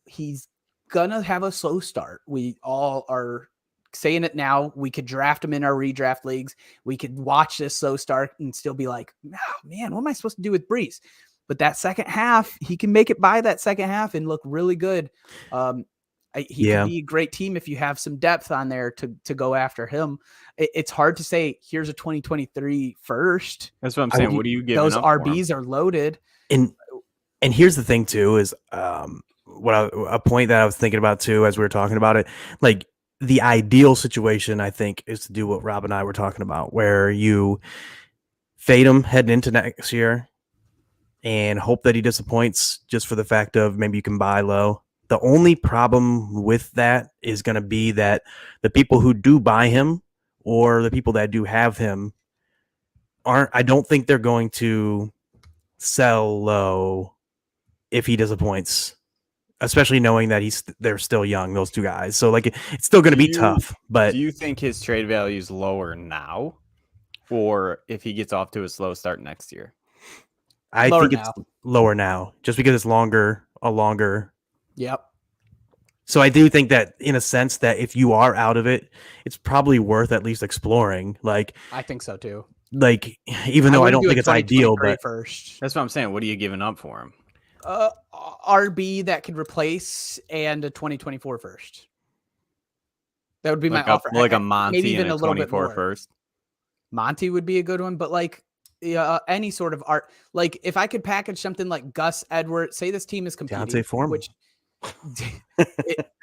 he's gonna have a slow start. We all are saying it now. We could draft him in our redraft leagues. We could watch this slow start and still be like, oh, man, what am I supposed to do with Brees? But that second half, he can make it by that second half and look really good. He could be a great team if you have some depth on there to go after him. It's hard to say, here's a 2023 first. That's what I'm saying. What are you giving those up RBs are loaded. And here's the thing too, is a point that I was thinking about too, as we were talking about it, like the ideal situation, I think, is to do what Rob and I were talking about, where you fade him heading into next year and hope that he disappoints just for the fact of maybe you can buy low. The only problem with that is going to be that the people who do buy him or the people that do have him I don't think they're going to sell low if he disappoints, especially knowing that they're still young, those two guys. So like it's still going to be tough. But do you think his trade value is lower now, or if he gets off to a slow start next year? I think it's lower now, just because it's a longer. Yep. So I do think that in a sense that if you are out of it, it's probably worth at least exploring. Like I think so too. Like even though I don't think it's ideal, but first. That's what I'm saying. What are you giving up for him? RB that could replace and a 2024 first. That would be my offer. Like a Monty maybe even and a 24 first. Monty would be a good one, but like any sort of art. Like if I could package something like Gus Edwards, say this team is competing, which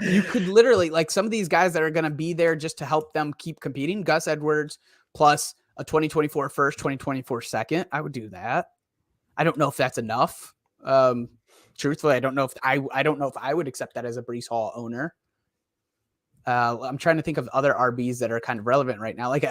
you could literally like some of these guys that are going to be there just to help them keep competing. Gus Edwards plus a 2024 first, 2024 second. I would do that. I don't know if that's enough. Truthfully, I don't know if I would accept that as a Brees Hall owner. I'm trying to think of other RBs that are kind of relevant right now. Like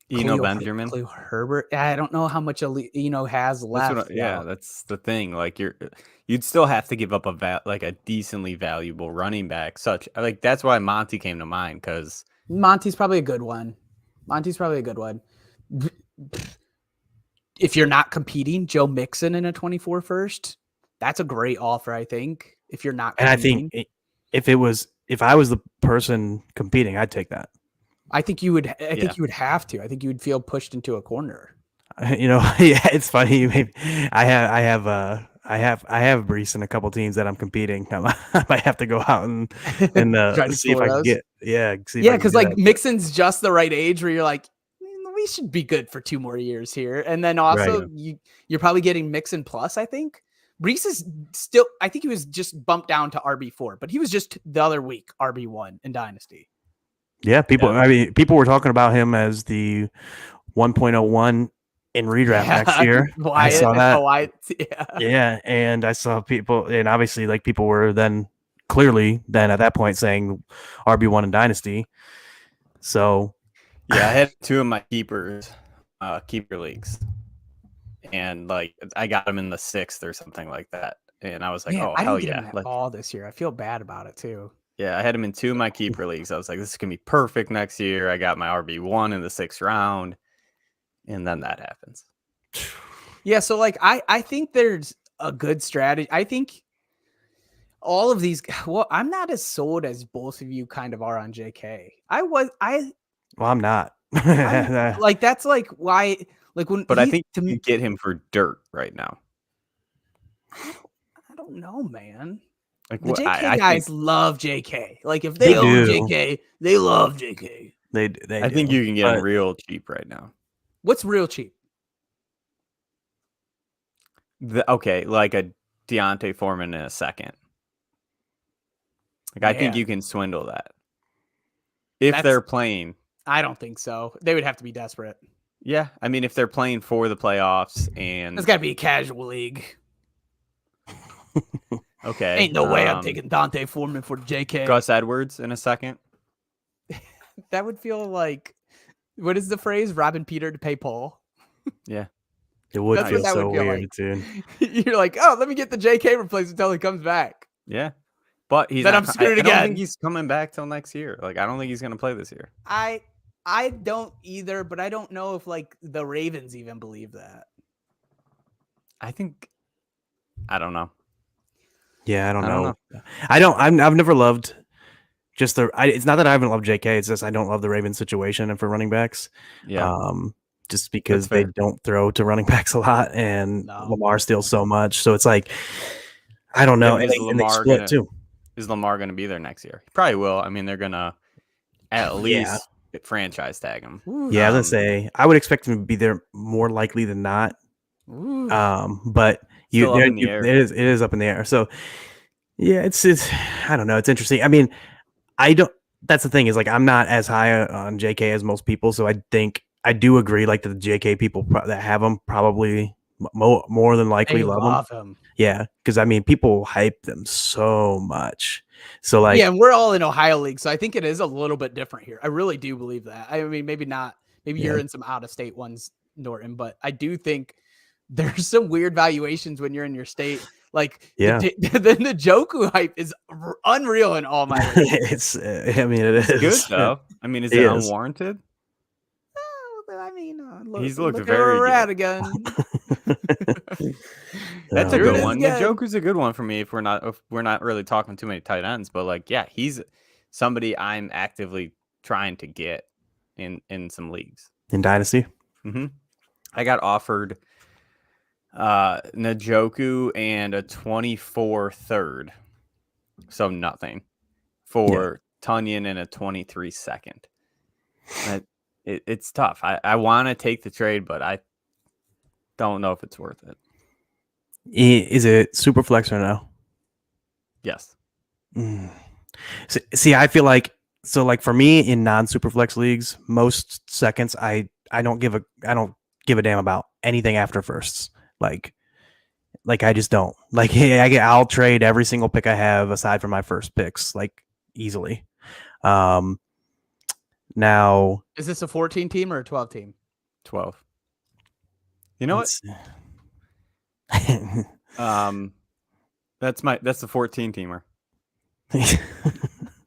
Benjamin, Herbert. I don't know how much has left. That's the thing. Like you'd still have to give up a decently valuable running back. That's why Monty came to mind, because Monty's probably a good one. If you're not competing, Joe Mixon in a 24 first, that's a great offer, I think. If you're not competing. And I think if I was the person competing, I'd take that. I think you would. I think you would have to. I think you would feel pushed into a corner. It's funny. I have Brees in a couple teams that I'm competing. I might have to go out and see if I can get. Because like Mixon's just the right age where you're like, we should be good for 2 more years here, and then also you're probably getting Mixon plus. I think Brees is still. I think he was just bumped down to RB4, but he was just the other week RB1 in Dynasty. Yeah, people were talking about him as the 1.01 in redraft next year. I saw that. And I saw people, and obviously, like people were clearly at that point saying RB1 in Dynasty. So, I had 2 of my keeper leagues, and like I got him in the 6th or something like that, and I was like, I hell yeah! All this year, I feel bad about it too. Yeah, I had him in 2 of my keeper leagues. I was like, this is going to be perfect next year. I got my RB1 in the 6th round. And then that happens. Yeah, so like I think there's a good strategy. I think all of these, I'm not as sold as both of you kind of are on JK. Well, I'm not. Like that's like why like when I think you can get him for dirt right now. I don't know, man. Like the JK guys love JK. Like if they own JK, they love JK. They I think you can get him real cheap right now. What's real cheap? Like a Deontay Foreman in a second. Like I think you can swindle that. If they're playing. I don't think so. They would have to be desperate. Yeah. I mean, if they're playing for the playoffs and it's gotta be a casual league. Okay. Ain't no way I'm taking Dante Foreman for JK. Gus Edwards in a second. That would feel like, what is the phrase? Robbing Peter to pay Paul. Yeah. It would That's feel what that so would feel weird, like. dude. You're like, oh, let me get the JK replacement until he comes back. Yeah. But he's Then not, I'm screwed I don't again. think he's coming back till next year. Like, I don't think he's going to play this year. I don't either, but I don't know if like the Ravens even believe that. I don't know. Yeah, I don't I know. don't I've never loved just it's not that I haven't loved JK. It's just I don't love the Ravens situation and for running backs. Yeah. Just because That's they fair. don't throw to running backs a lot and No. Lamar steals so much. So it's like, I don't know. Yeah, And they split too. Is Lamar going to be there next year? He probably will. I mean, they're going to at least franchise tag him. Yeah, I was gonna say I would expect him to be there more likely than not. But Still up in the air. it is up in the air. So yeah, it's I don't know. It's interesting. I mean, that's the thing is like I'm not as high on JK as most people. So I think I do agree like that the JK people that have him probably more than likely They love him. Yeah, because I mean, people hype them so much. So like, yeah, and we're all in Ohio League, so I think it is a little bit different here. I really do believe that. I mean, maybe not. Maybe you're in some out of state ones, Norton, but I do think there's some weird valuations when you're in your state. Like, the Njoku hype is unreal in all my leagues. I mean, it is Good though. I mean, is it unwarranted? I mean, He's looked look very where we're good. at again. That's a Here it good is one. again. Njoku's a good one for me if we're not really talking too many tight ends, but like, yeah, he's somebody I'm actively trying to get in some leagues. In Dynasty. Mm-hmm. I got offered Njoku and a 24 third, so nothing for Tunyon and a 23 second. It's tough. I want to take the trade, but I don't know if it's worth it. Is it super flex or no? Yes. See, I feel like for me in non-super flex leagues, most seconds I don't give a damn about anything after firsts. Like I just don't. Like I'll trade every single pick I have aside from my first picks like easily. Now, is this a 14 team or a 12 team? 12. You know what? That's the 14 teamer. It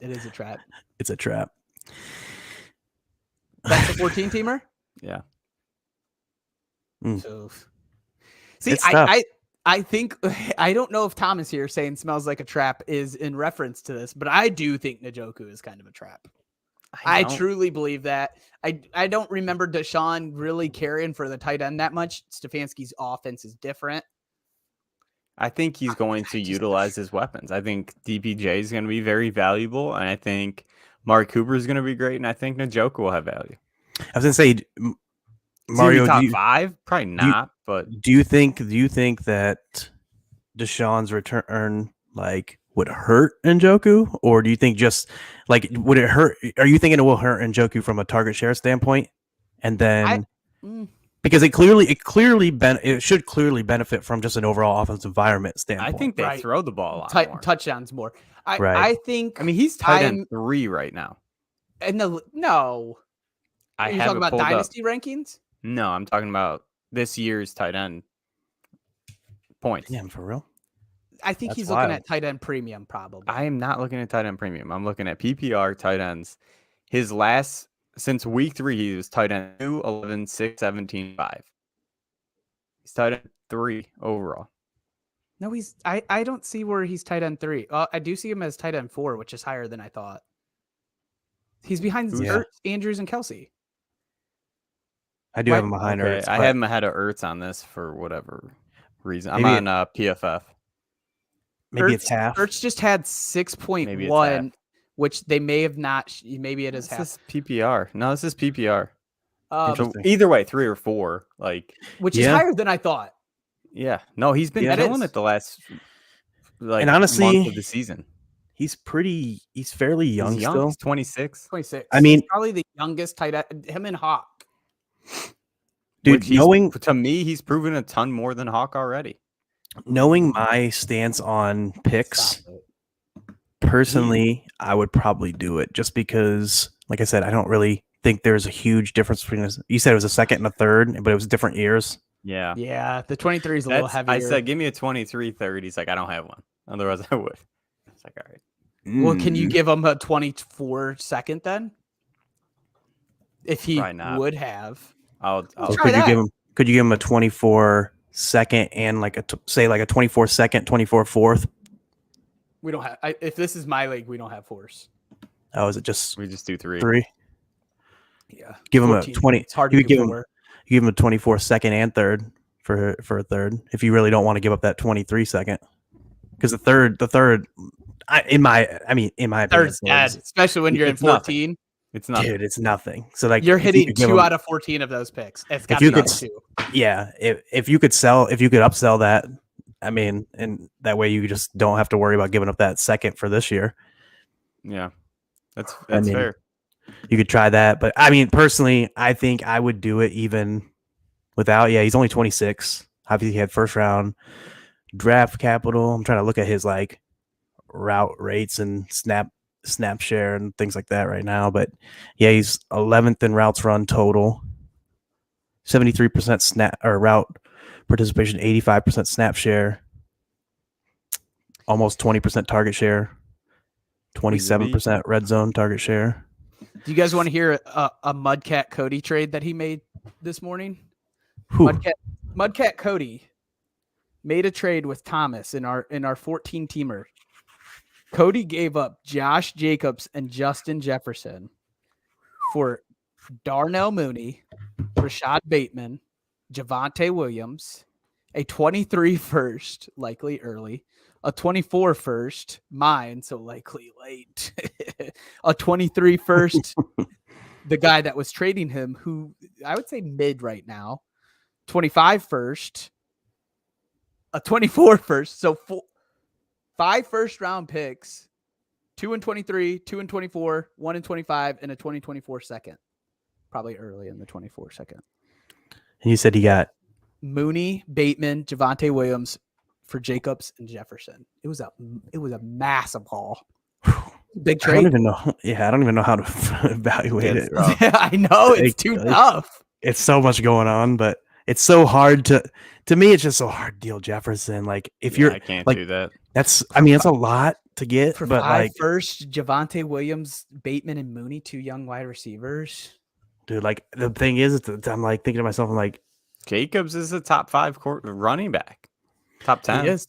is a trap. It's a trap. That's the 14 teamer? Yeah. So, see, I think I don't know if Thomas here saying smells like a trap is in reference to this, but I do think Njoku is kind of a trap. I truly believe that. I don't remember Deshaun really carrying for the tight end that much. Stefanski's offense is different. I think he's going to utilize his weapons. I think DPJ is going to be very valuable, and I think Mark Cooper is going to be great, and I think Njoku will have value. I was going to say, Mario, top 5? Probably not, but do you think that Deshaun's return like would hurt Njoku, or do you think just like would it hurt? Are you thinking it will hurt Njoku from a target share standpoint, and then because it should clearly benefit from just an overall offensive environment standpoint? I think they throw the ball a lot more. Touchdowns more. I think. I mean, he's tight end 3 right now. And no, are you talking about Dynasty rankings? No, I'm talking about this year's tight end points. Yeah, for real. I think he's looking at tight end premium, probably. I am not looking at tight end premium. I'm looking at PPR tight ends. His last, since week 3, he was tight end 2, 11, 6, 17, 5. He's tight end 3 overall. No, I don't see where he's tight end 3. I do see him as tight end 4, which is higher than I thought. He's behind Ertz, Andrews, and Kelsey. I do have him behind Ertz. I have him ahead of Ertz on this for whatever reason. I'm on PFF. Maybe it's half. Ertz just had 6.1, which they may have not. Maybe it is half. This is PPR. No, this is PPR. So either way, 3 or 4, which is higher than I thought. Yeah, no, he's been killing it the last and honestly, month of the season. He's fairly young still. He's 26. 26. I mean, he's probably the youngest tight end. Him and Hawk. Dude, to me, he's proven a ton more than Hawk already. Knowing my stance on picks, Stop it. personally, I would probably do it just because, like I said, I don't really think there's a huge difference between this. You said it was a second and a third, but it was different years. Yeah. Yeah, the 23 is a little heavier. I said, give me a 23-30. He's like, I don't have one. Otherwise, I would. It's like, all right. Well, can you give him a 24 second then? If he Probably not. would have. I'll So try that. could you give him a 24 second and like say like a 24 second, 24 fourth? We don't have. If this is my league, we don't have force. Oh, is it just we just do three. three? Yeah, Give him a 14. 20. It's hard You to could give do him four. you give him a 24 second and third for a third if you really don't want to give up that 23 second. Because the third, in my opinion, Third's dead, especially when you're in It's nothing. 14. It's not. dude, it's nothing. So like You're if you hitting could give 2 him- out of 14 of those picks. It's got you to be could- 2. Yeah, if you could upsell that, I mean, and that way you just don't have to worry about giving up that second for this year. Yeah. That's mean, fair. You could try that, but I mean, personally, I think I would do it even without. Yeah, he's only 26. Obviously, he had first round draft capital. I'm trying to look at his like route rates and snap share and things like that right now. But yeah, he's 11th in routes run total, 73% snap or route participation, 85% snap share, almost 20% target share, 27% red zone target share. Do you guys want to hear a Mudcat Cody trade that he made this morning? Whew. Mudcat Cody made a trade with Thomas in our 14 teamer. Cody gave up Josh Jacobs and Justin Jefferson for Darnell Mooney, Rashad Bateman, Javonte Williams, a 23 first, likely early, a 24 first, mine, so likely late, a 23 first, the guy that was trading him, who I would say mid right now, 25 first, a 24 first, so 5 first round picks, 2 and 23, 2 and 24, 1 and 25, and a 2024 second. Probably early in the 24 second. And you said he got Mooney, Bateman, Javonte Williams for Jacobs and Jefferson. It was a massive haul. Big I don't trade. even know. Yeah, I don't even know how to evaluate it. Yeah, I know it's too tough. It's so much going on, but it's so hard to me. It's just so hard to deal Jefferson. Like if you're, I can't like, do that. that's a lot to get. For but 5 like, first, Javonte Williams, Bateman, and Mooney, 2 young wide receivers. dude, like the thing is, I'm like thinking to myself, I'm like, Jacobs is a top 5 running back. Top 10. He is.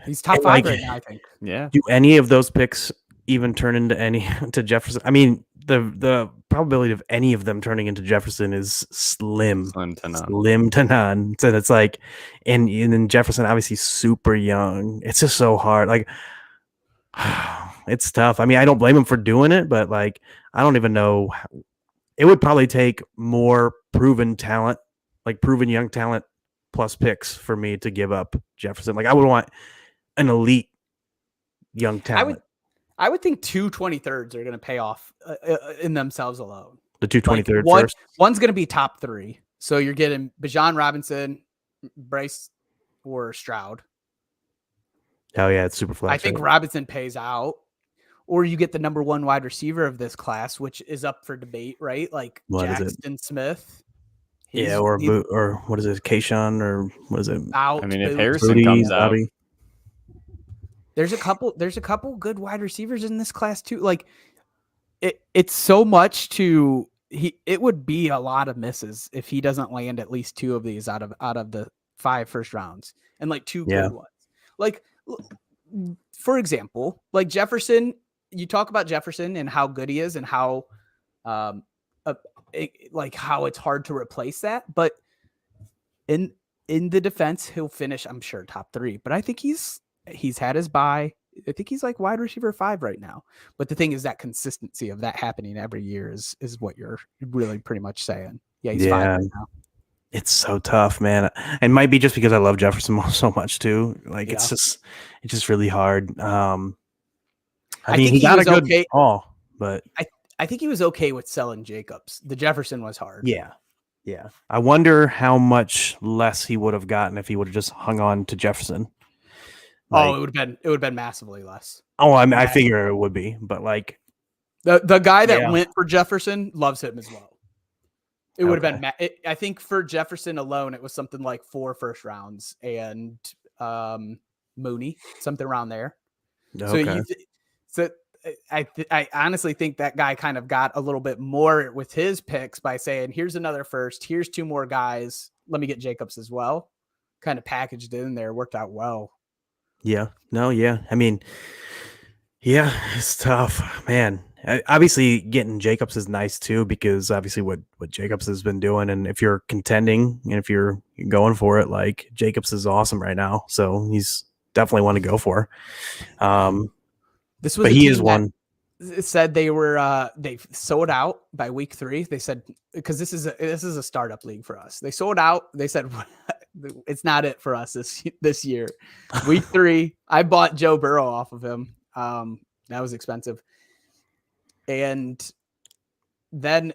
He's top And, 5 like, right now, I think. Yeah. do any of those picks even turn into to Jefferson? I mean, the probability of any of them turning into Jefferson is slim. Slim to none. Slim to none. So it's like, and then Jefferson obviously super young. It's just so hard. Like, it's tough. I mean, I don't blame him for doing it, but like, I don't even know. It would probably take more proven talent, like proven young talent plus picks for me to give up Jefferson. Like, I would want an elite young talent. I would think 2 23rds are going to pay off in themselves alone. The 223rd Like first. one's going to be top 3. So you're getting Bijan Robinson, Bryce, or Stroud. Oh yeah, it's super flat. I think Robinson pays out. Or you get the number 1 wide receiver of this class, which is up for debate, right? Like What is it? Jackson Smith. Yeah, or what is it, Kayshawn, or what is it? Out. I mean, if boot. Harrison Booty, comes out, Robbie. There's a couple good wide receivers in this class too. Like it's so much it would be a lot of misses if he doesn't land at least 2 of these out of the 5 first rounds and like 2 good ones. Like for example, like Jefferson, you talk about Jefferson and how good he is and how like how it's hard to replace that, but in the defense he'll finish, I'm sure, top 3, but I think he's had his bye. I think he's like wide receiver 5 right now. But the thing is that consistency of that happening every year is what you're really pretty much saying. Yeah, he's 5 right now. It's so tough, man. It might be just because I love Jefferson so much too. Like it's just really hard. I mean, think he got a good okay. haul, but I think he was okay with selling Jacobs. The Jefferson was hard. yeah. Yeah. I wonder how much less he would have gotten if he would have just hung on to Jefferson. It would have been massively less. Oh, I figure it would be, but like the guy that went for Jefferson loves him as well. It would have been. I think for Jefferson alone, it was something like 4 first rounds and Mooney, something around there. Okay. So I honestly think that guy kind of got a little bit more with his picks by saying, "Here's another first. Here's 2 more guys. Let me get Jacobs as well." Kind of packaged it in there, worked out well. Yeah. No. Yeah. I mean, yeah, it's tough, man. Obviously, getting Jacobs is nice too, because obviously what Jacobs has been doing, and if you're contending and if you're going for it, like Jacobs is awesome right now, so he's definitely one to go for. This was but he is one. Said they were they sold out by week 3. They said, because this is a startup league for us. They sold out. They said it's not it for us this year. Week 3, I bought Joe Burrow off of him. That was expensive. And then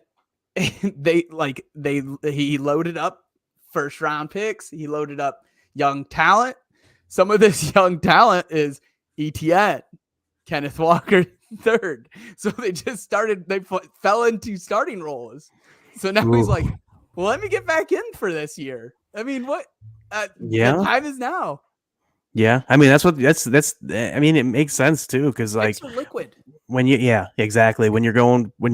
he loaded up first round picks. He loaded up young talent. Some of this young talent is ETN, Kenneth Walker third. So they fell into starting roles. So now he's like, well, let me get back in for this year. I mean, what? The time is now. Yeah, I mean that's I mean it makes sense too, because like liquid. When you exactly, when you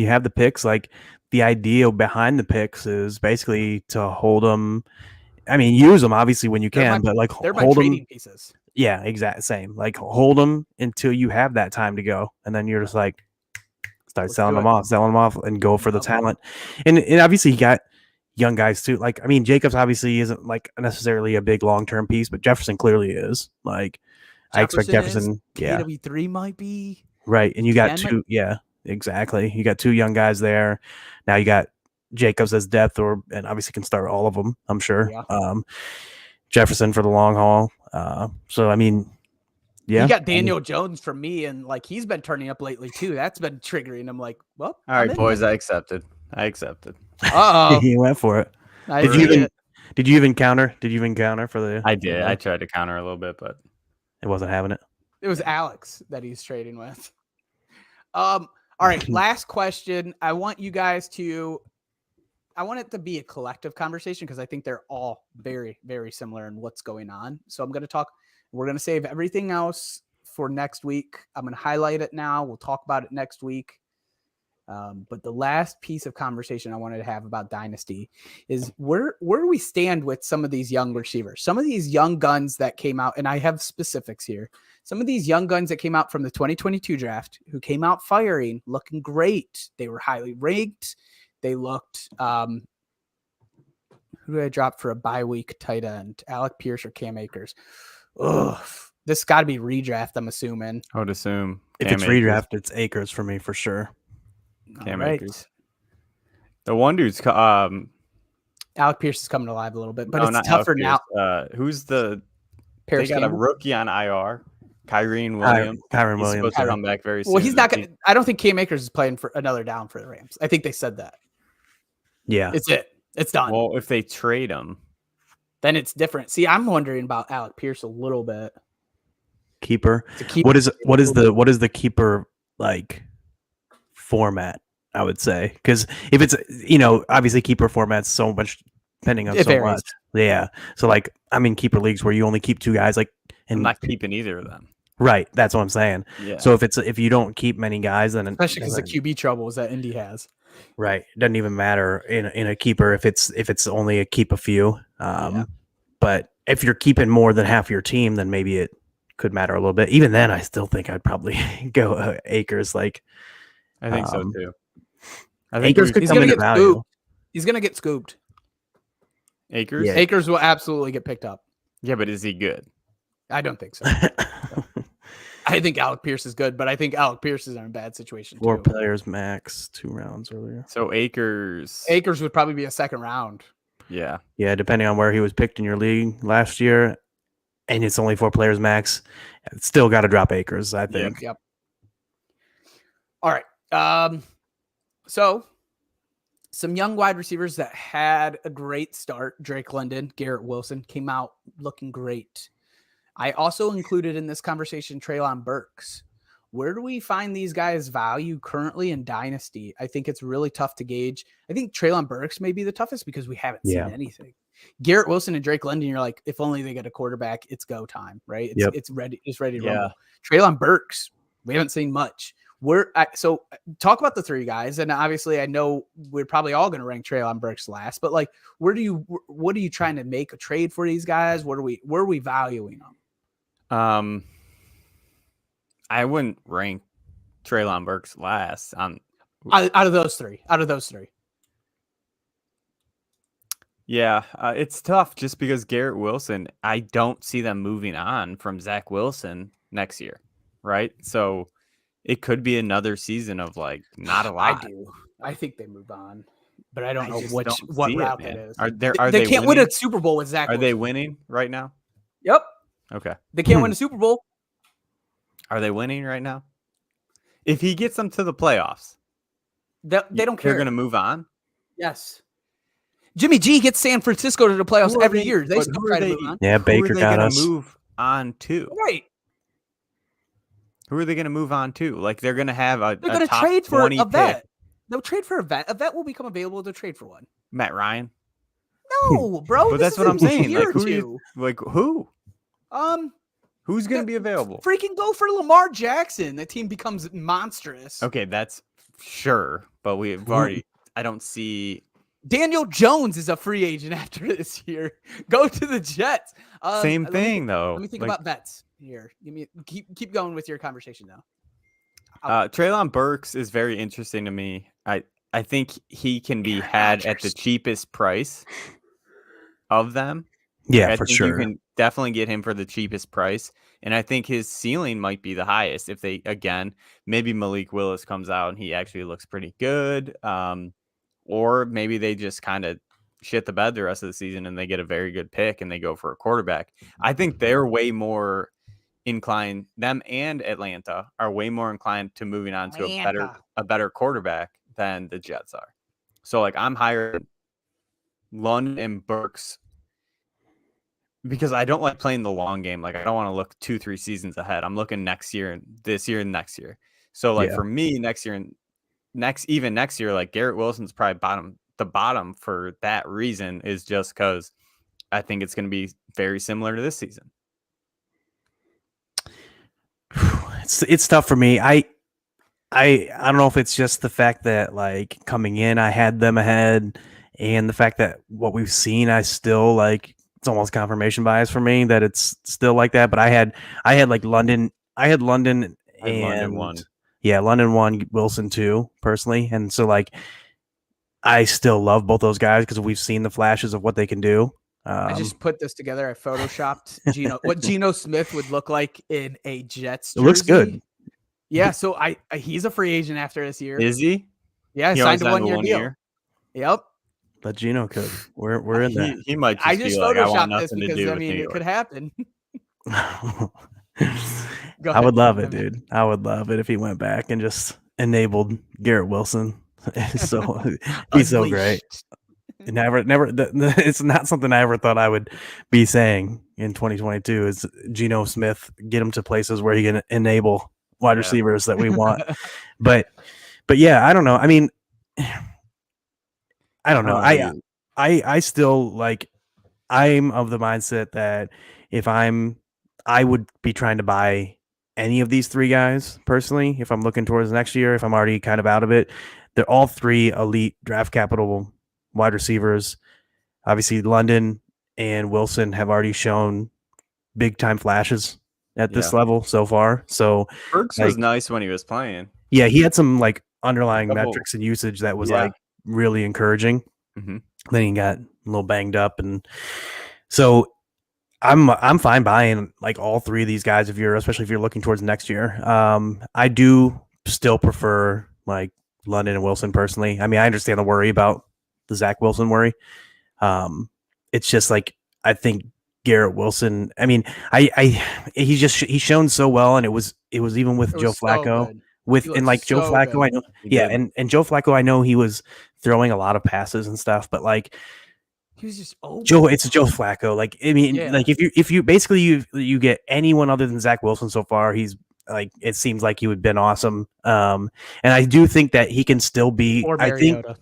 have the picks, like the idea behind the picks is basically to hold them. I mean, use them obviously when you can, but like hold them. Pieces. Yeah, exactly. Same. Like hold them until you have that time to go, and then you're just like selling them off, and go for the talent. And obviously you got young guys too. Like, I mean, Jacobs obviously isn't like necessarily a big long-term piece, but Jefferson clearly is. Like, I expect Jefferson. KW3 might be right, and you got 2. Yeah, exactly. You got 2 young guys there. Now you got Jacobs as depth, and obviously can start all of them. I'm sure. Yeah. Jefferson for the long haul. So I mean, yeah, you got Daniel Jones from me, and like he's been turning up lately too. That's been triggering. I'm like, well, all right, boys, I accepted. He went for it. Did you even counter? For the? I did. I tried to counter a little bit, but it wasn't having it. It was Alex that he's trading with. All right, last question. I want it to be a collective conversation because I think they're all very, very similar in what's going on. So we're going to save everything else for next week. I'm going to highlight it now. We'll talk about it next week. But the last piece of conversation I wanted to have about Dynasty is where we stand with some of these young receivers, some of these young guns that came out, and I have specifics here. Some of these young guns that came out from the 2022 draft who came out firing, looking great. They were highly ranked. They looked, who did I drop for a bye week tight end? Alec Pierce or Cam Akers? Ugh. This got to be redraft, I'm assuming. I would assume. If it's redraft, it's Akers for me for sure. Cam Akers. The one dude's Alec Pierce is coming alive a little bit, but it's tougher now. Who's the Paris they got Campbell? a rookie on IR? Kyren Williams. He's supposed to come back very soon. Well, he's not going to. I don't think Cam Akers is playing for another down for the Rams. I think they said that. Yeah. It's done. Well, if they trade him, then it's different. See, I'm wondering about Alec Pierce a little bit. Keeper. What is the keeper like format? I would say, because if it's obviously keeper format's so much depending on much. Yeah. So like I'm in keeper leagues where you only keep 2 guys. Like, and I'm not keeping either of them. Right. That's what I'm saying. Yeah. So if you don't keep many guys, then especially because the QB troubles that Indy has. Right. It doesn't even matter in a keeper if it's only a keep a few. But if you're keeping more than half your team, then maybe it could matter a little bit. Even then, I still think I'd probably go Akers. Like, I think so too. I think Akers could come into value. Scooped. He's gonna get scooped. Akers. Yeah. Akers will absolutely get picked up. Yeah, but is he good? I don't think so. I think Alec Pierce is good, but I think Alec Pierce is in a bad situation. 4 players max, 2 rounds earlier. So Akers would probably be a second round. Yeah. Yeah, depending on where he was picked in your league last year, and it's only 4 players max, still got to drop Akers, I think. Yep. All right. So some young wide receivers that had a great start. Drake London, Garrett Wilson came out looking great. I also included in this conversation Treylon Burks. Where do we find these guys' value currently in Dynasty? I think it's really tough to gauge. I think Treylon Burks may be the toughest because we haven't seen anything. Garrett Wilson and Drake London, you're like, if only they get a quarterback, it's go time, right? It's ready. It's ready to rumble. Treylon Burks, we haven't seen much. So talk about the three guys, and obviously I know we're probably all going to rank Treylon Burks last, but like, what are you trying to make a trade for these guys? Where are we valuing them? I wouldn't rank Treylon Burks last on out of those three. Yeah, it's tough just because Garrett Wilson, I don't see them moving on from Zach Wilson next year, right? So it could be another season of like not a lot. I do. I think they move on, but I don't know just what route it is. They can't win a Super Bowl with Zach Wilson. Are they winning right now? Yep. Okay. They can't win a Super Bowl. Are they winning right now? If he gets them to the playoffs, they don't care. They're going to move on? Yes. Jimmy G gets San Francisco to the playoffs every year. They still try to move on. Yeah, Baker got us. Who are they going to move on to? Right. Who are they going to move on to? Like, they're going to have They're going to trade for a vet. They'll trade for a vet. A vet will become available to trade for one. Matt Ryan? No, bro. But that's what I'm saying. Like, who? Who's going to be available? Freaking go for Lamar Jackson. The team becomes monstrous. Okay, that's sure. But we've already, I don't see. Daniel Jones is a free agent after this year. Go to the Jets. Same thing, though. Let me think about vets here. Keep going with your conversation now. Treylon Burks is very interesting to me. I think he can be had at the cheapest price of them. Yeah, for sure. You can definitely get him for the cheapest price. And I think his ceiling might be the highest if they, again, maybe Malik Willis comes out and he actually looks pretty good. Or maybe they just kind of shit the bed the rest of the season and they get a very good pick and they go for a quarterback. I think they're way more inclined, them and Atlanta are way more inclined to moving on to a better quarterback than the Jets are. So like I'm higher Lund and Burks because I don't like playing the long game. Like I don't want to look 2-3 seasons ahead. I'm looking next year and this year and next year. So like for me next year and next year, like Garrett Wilson's probably the bottom for that reason is just because I think it's going to be very similar to this season. It's tough for me. I don't know if it's just the fact that like coming in, I had them ahead and the fact that what we've seen, I still like, it's almost confirmation bias for me that it's still like that. But I had like London, London one. Yeah, London 1, Wilson 2, personally. And so, like, I still love both those guys because we've seen the flashes of what they can do. I just put this together. I photoshopped what Geno Smith would look like in a Jets jersey. It looks good. Yeah, so he's a free agent after this year. Is he? Yeah, signed a 1-year deal. Yep. But Geno could. We're in there. He might just I just photoshopped this because, it could happen. I would love it, dude. I would love it if he went back and just enabled Garrett Wilson. So he's so great. Never. It's not something I ever thought I would be saying in 2022. Is Geno Smith get him to places where he can enable wide receivers that we want? but yeah, I don't know. I mean, I don't know. I still like. I'm of the mindset that if I would be trying to buy any of these three guys personally. If I'm looking towards next year, if I'm already kind of out of it, they're all three elite draft capital wide receivers. Obviously, London and Wilson have already shown big time flashes at this level so far. So Burks was nice when he was playing. Yeah, he had some like underlying metrics and usage that was like really encouraging. Mm-hmm. Then he got a little banged up, and so I'm fine buying like all three of these guys especially if you're looking towards next year. I do still prefer like London and Wilson personally. I mean, I understand the worry about the Zach Wilson worry. It's just like I think Garrett Wilson. I mean, he's shown so well, and it was even with Joe Flacco. Joe Flacco, I know, and Joe Flacco, I know he was throwing a lot of passes and stuff, but like He was just open. it's Joe Flacco. Like, I mean, like if you basically you get anyone other than Zach Wilson so far, he's like, it seems like he would have been awesome. And I do think that he can still be, Or I think, Mariota.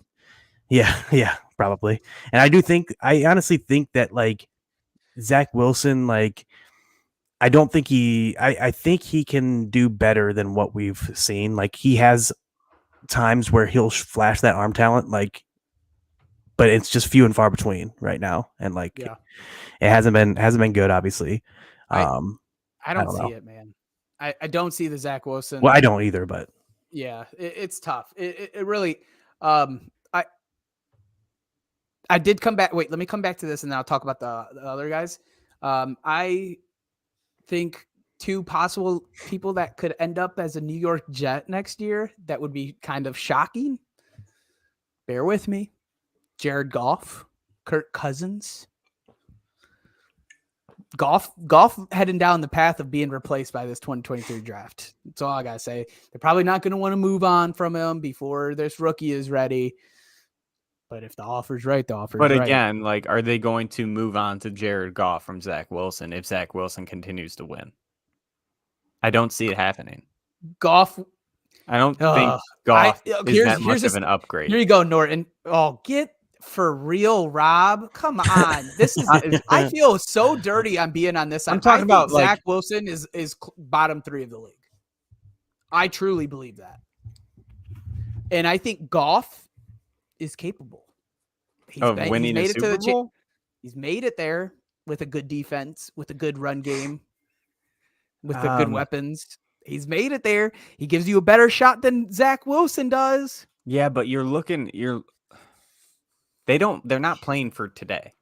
yeah, probably. And I honestly think that like Zach Wilson, like, I think he can do better than what we've seen. Like, he has times where he'll flash that arm talent, like, but it's just few and far between right now. And like, it hasn't been good, obviously. I don't know. see it, man. I don't see the Zach Wilson. Well, I don't either, but yeah, it's tough. It really, I did come back. Wait, let me come back to this and then I'll talk about the other guys. I think two possible people that could end up as a New York Jet next year that would be kind of shocking. Bear with me. Jared Goff, Kirk Cousins. Goff heading down the path of being replaced by this 2023 draft. That's all I got to say. They're probably not going to want to move on from him before this rookie is ready. But if the offer's right, the offer's right. But again, like, are they going to move on to Jared Goff from Zach Wilson if Zach Wilson continues to win? I don't see it happening. Goff. I don't think Goff is that much of an upgrade. Here you go, Norton. Oh, get for real, Rob. Come on. This is I feel so dirty on being on this side. I'm talking about Zach like, Wilson is bottom 3 of the league. I truly believe that. And I think Goff is capable. Winning a Super Bowl? He's made it there with a good defense, with a good run game, with the good weapons. He's made it there. He gives you a better shot than Zach Wilson does. Yeah, but they're not playing for today,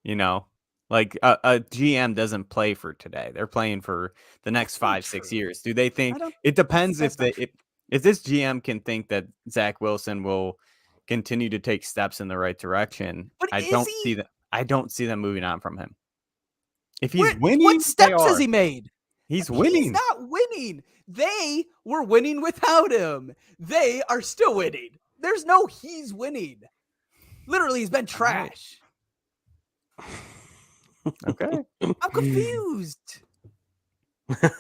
you know? Like a GM doesn't play for today. They're playing for the next 5-6 years. Do they think it depends if this GM can think that Zach Wilson will continue to take steps in the right direction? But I don't see them moving on from him. If he's winning, what steps has he made? He's winning. He's not winning. They were winning without him. They are still winning. There's no he's winning. Literally, he's been trash. Okay. I'm confused. I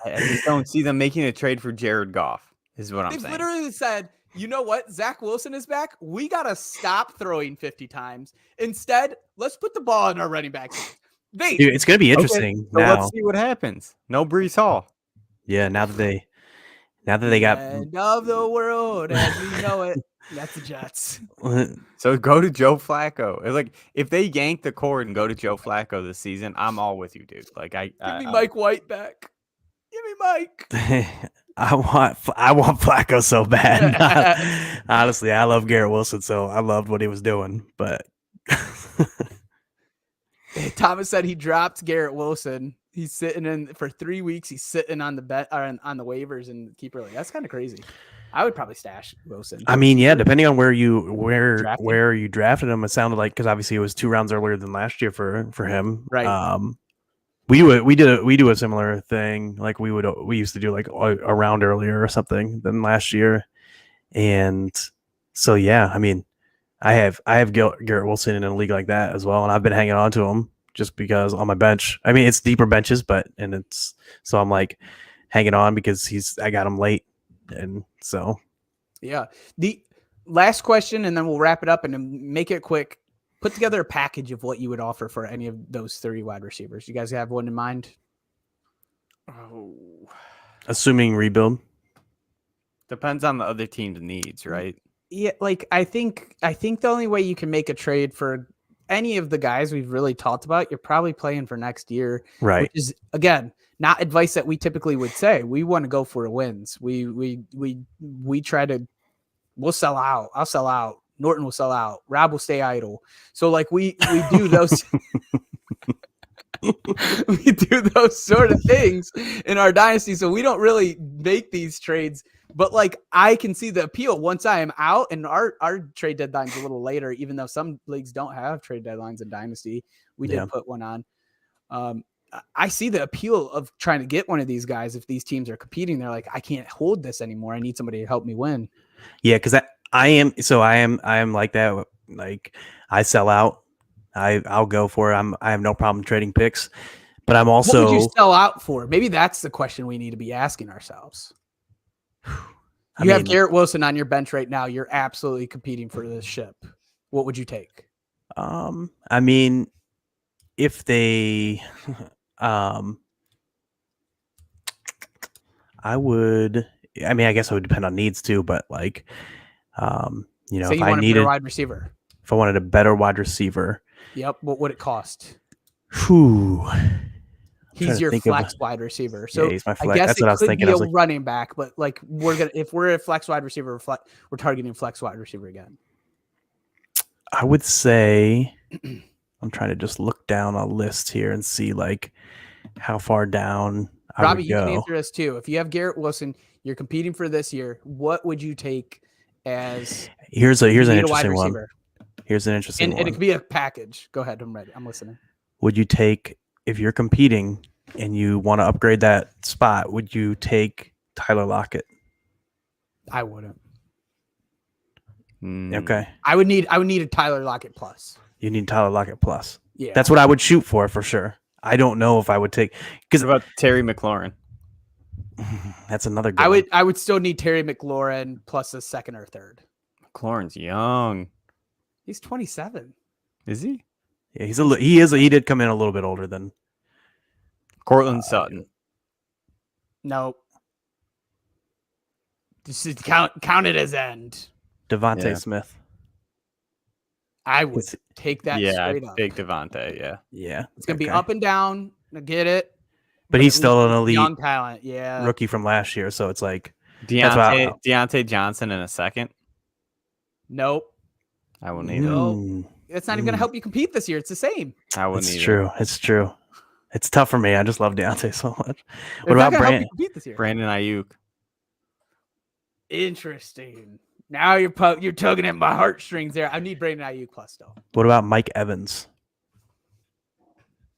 just don't see them making a trade for Jared Goff, is what I'm saying. They've literally said, you know what? Zach Wilson is back. We got to stop throwing 50 times. Instead, let's put the ball in our running backs. Dude, it's going to be interesting now. Let's see what happens. No Brees Hall. Yeah, now that they got end of the world as we know it. That's the Jets. So go to Joe Flacco. It's like, if they yank the cord and go to Joe Flacco this season, I'm all with you, dude. Like, give me Mike White back. Give me Mike. I want Flacco so bad. Honestly, I love Garrett Wilson, so I loved what he was doing. But Thomas said he dropped Garrett Wilson. He's sitting in for 3 weeks. He's sitting on the on the waivers and keeper league. That's kind of crazy. I would probably stash Wilson. I mean, yeah, depending on where you drafted him, it sounded like, because obviously it was 2 rounds earlier than last year for him. Right. We do a similar thing. Like we used to do like a round earlier or something than last year. And so, yeah, I mean, I have Garrett Wilson in a league like that as well. And I've been hanging on to him just because on my bench, I mean, it's deeper benches, so I'm like hanging on because I got him late. And so, yeah, the last question, and then we'll wrap it up and make it quick. Put together a package of what you would offer for any of those 30 wide receivers. You guys have one in mind? Oh, assuming rebuild. Depends on the other team's needs, right? Yeah, like I think the only way you can make a trade for any of the guys we've really talked about, you're probably playing for next year, right? Which is, again, not advice that we typically would say. We want to go for wins. We try to. We'll sell out. I'll sell out. Norton will sell out. Rob will stay idle. So like we do those. We do those sort of things in our dynasty. So we don't really make these trades. But like I can see the appeal once I am out, and our trade deadline's a little later, even though some leagues don't have trade deadlines in Dynasty. We did put one on. I see the appeal of trying to get one of these guys. If these teams are competing, they're like, I can't hold this anymore. I need somebody to help me win. Yeah, because I am like that. Like I sell out. I'll go for it. I have no problem trading picks, but I'm also. What would you sell out for? Maybe that's the question we need to be asking ourselves. You have Garrett Wilson on your bench right now. You're absolutely competing for this ship. What would you take? I mean, if they, I would. I mean, I guess it would depend on needs too. But like, you know, Say if you I want a needed better wide receiver. If I wanted a better wide receiver, Yep. What would it cost? whew, He's your flex wide receiver. So yeah, he's my I flex. guess That's what I was thinking. Be I was a like, running back, but like if we're a flex wide receiver, we're targeting flex wide receiver again. I would say I'm trying to just look down a list here and see like how far down I Robbie, would you go. can answer this too. If you have Garrett Wilson, you're competing for this year. What would you take as Here's an interesting one. receiver? Here's an interesting And one. it could be a package. Go ahead. I'm ready. I'm listening. Would you take, if you're competing and you want to upgrade that spot, would you take Tyler Lockett? I wouldn't. Okay. I would need a Tyler Lockett plus. You need Tyler Lockett plus. Yeah. That's what I would shoot for sure. I don't know if I would take, because What about Terry McLaurin? that's another good one. I would still need Terry McLaurin plus a second or third. McLaurin's young. He's 27. Is he? Yeah, he did come in a little bit older than Cortland Sutton. No. This is count it as end. Devontae Smith. I would take that straight up. Take Devontae, yeah. Yeah. It's gonna be up and down. I get it. But he's still an elite young talent, yeah. rookie from last year, so it's like Deontay Johnson in a second. Nope. I wouldn't either. No. It's not even gonna help you compete this year. It's the same. I wouldn't either. It's true. It's tough for me. I just love Deontay so much. What It's about Brandon Ayuk? Interesting. Now you're tugging at my heartstrings there. I need Brandon Ayuk plus though. What about Mike Evans?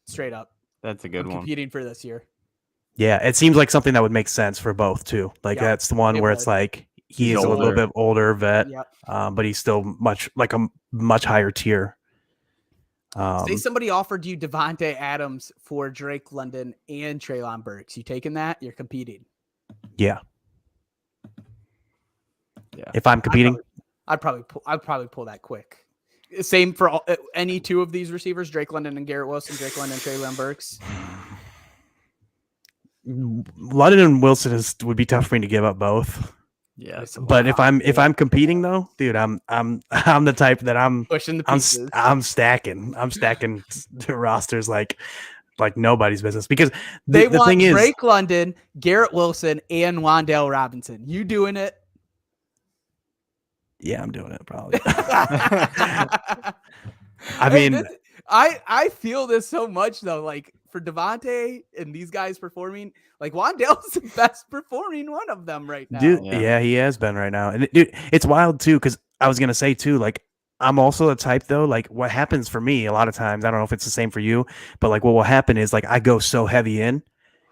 Straight up. That's a good one. Competing for this year. Yeah, it seems like something that would make sense for both too. Like that's the one where it's like he's a little bit older vet, but he's still a much higher tier. Say somebody offered you Devontae Adams for Drake London and Treylon Burks. You taking that? You're competing. Yeah. Yeah. If I'm competing, I'd probably pull that quick. Same for any two of these receivers, Drake London and Garrett Wilson, Drake London and Treylon Burks. London and Wilson would be tough for me to give up both. Yeah, but if I'm competing though, dude, I'm the type that I'm pushing the pieces. I'm stacking the rosters like nobody's business because the want thing is Drake London, Garrett Wilson, and Wan'Dale Robinson. You doing it? Yeah, I'm doing it probably. I mean, I feel this so much though. Like for Devontae and these guys performing, like Wan'Dale's the best performing one of them right now. Dude, yeah, he has been right now. And dude, it's wild too, because I was gonna say too, like I'm also the type though, like what happens for me a lot of times, I don't know if it's the same for you, but like what will happen is like I go so heavy in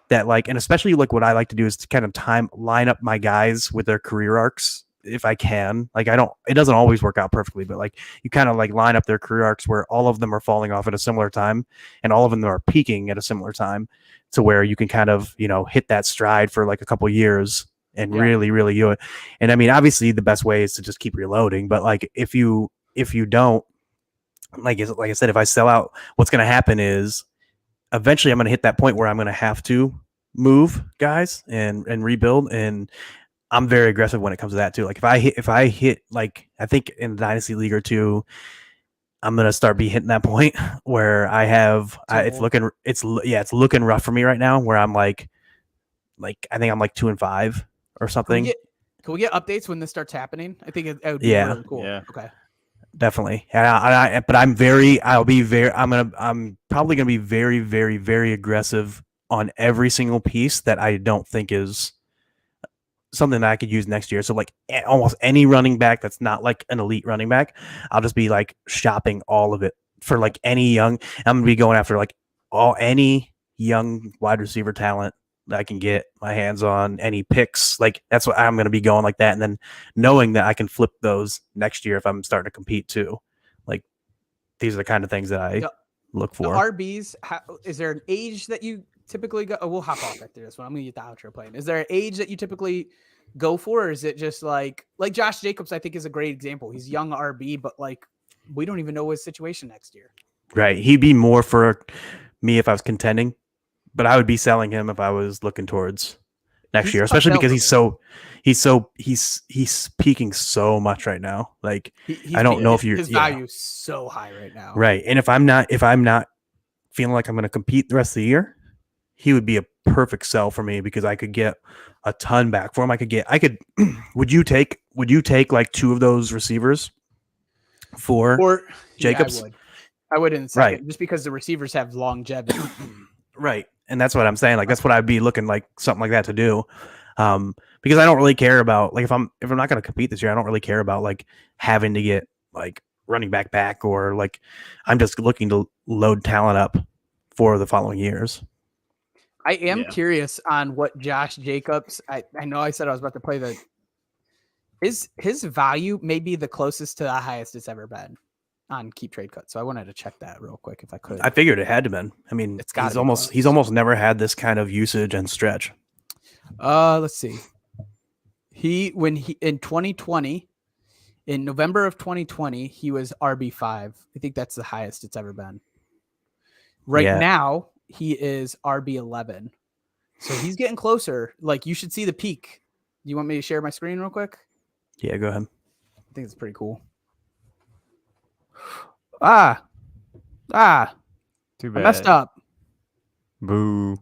that like, and especially like what I like to do is to kind of line up my guys with their career arcs if I can. Like it doesn't always work out perfectly, but like you kind of like line up their career arcs where all of them are falling off at a similar time and all of them are peaking at a similar time to where you can kind of, you know, hit that stride for like a couple years and really do it. And I mean, obviously the best way is to just keep reloading, but like if you don't, like I said, if I sell out, what's going to happen is eventually I'm going to hit that point where I'm going to have to move guys and rebuild. And I'm very aggressive when it comes to that too. Like if I hit like, I think in the Dynasty League or two, I'm going to start hitting that point where I have, it's looking rough for me right now where I'm like, I think I'm like 2-5 or something. Can we get updates when this starts happening? I think it would be really cool. Yeah. Okay. Definitely. But I'm probably going to be very, very, very aggressive on every single piece that I don't think is something that I could use next year. So like almost any running back that's not like an elite running back, I'll just be like shopping all of it for like any young. I'm going to be going after like any young wide receiver talent that I can get my hands on, any picks. Like that's what I'm going to be going like that. And then knowing that I can flip those next year if I'm starting to compete too. Like these are the kind of things that I look for. The RBs, is there an age that you typically go? Oh, we'll hop off after this one. I'm going to get the outro playing. Is there an age that you typically go for? Or is it just like Josh Jacobs, I think is a great example. He's young RB, but like we don't even know his situation next year. Right. He'd be more for me if I was contending, but I would be selling him if I was looking towards next year, especially because he's peaking so much right now. Like I don't know if his value is so high right now. Right. And if I'm not feeling like I'm going to compete the rest of the year, he would be a perfect sell for me because I could get a ton back for him. Would you take like two of those receivers for Jacobs? Yeah, I would in a second, just because the receivers have longevity. Right. And that's what I'm saying. Like, that's what I'd be looking like something like that to do. Because I don't really care about, like, if I'm not going to compete this year, I don't really care about like having to get like running back, or like, I'm just looking to load talent up for the following years. I am curious on what Josh Jacobs, I know I said I was about to play his value may be the closest to the highest it's ever been on Keep Trade Cut. So I wanted to check that real quick if I could. I figured it had to been. I mean, he's almost never had this kind of usage and stretch. Let's see. In 2020, in November of 2020, he was RB5. I think that's the highest it's ever been. Right now, he is RB11. So he's getting closer. Like, you should see the peak. Do you want me to share my screen real quick? Yeah, go ahead. I think it's pretty cool. Too bad. I messed up. Boo.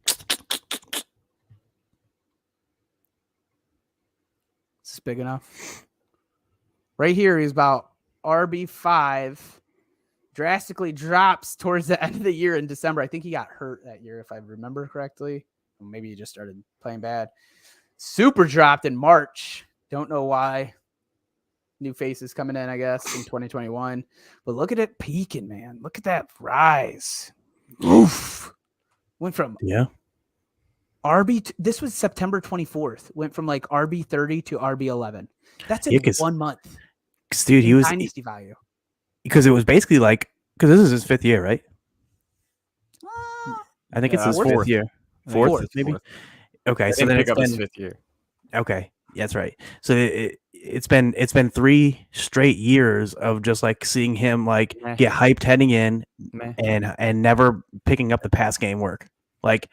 Is this big enough? Right here, he's about RB5. Drastically drops towards the end of the year in December. I think he got hurt that year, if I remember correctly. Or maybe he just started playing bad. Super dropped in March. Don't know why. New faces coming in, I guess, in 2021. But look at it peaking, man. Look at that rise. Oof. Went from RB. This was September 24th. Went from like RB 30 to RB 11. That's in 1 month. Dude, he was Dynasty value. Because it was basically like, because this is his 5th year, right? I think it's his 4th year. Fourth, maybe. Okay, so then it's been his 5th year. Okay, that's right. So it's been 3 straight years of just like seeing him like get hyped heading in and never picking up the pass game work. Like,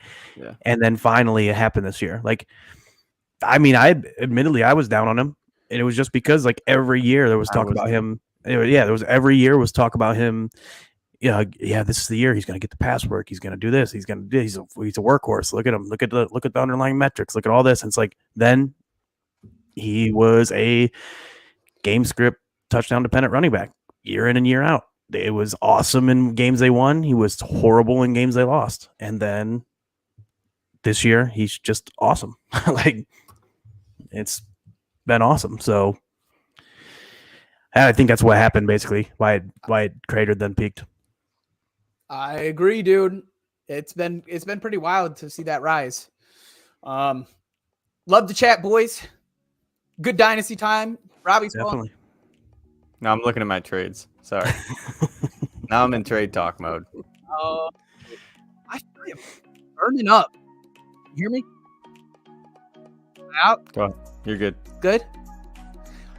and then finally it happened this year. Like, I mean, admittedly I was down on him, and it was just because like every year there was talk about him. There was every year was talk about him. This is the year he's going to get the pass work. He's going to do this. He's going to do. He's a workhorse. Look at him. Look at the underlying metrics. Look at all this. And it's like then he was a game script touchdown dependent running back year in and year out. It was awesome in games they won. He was horrible in games they lost. And then this year he's just awesome. Like, it's been awesome. So I think that's what happened basically. Why it cratered then peaked. I agree, dude. It's been pretty wild to see that rise. Love the chat, boys. Good Dynasty time. Robbie's definitely. No, I'm looking at my trades. Sorry. Now I'm in trade talk mode. I feel burning up. You hear me? Out. Go ahead. You're good. Good.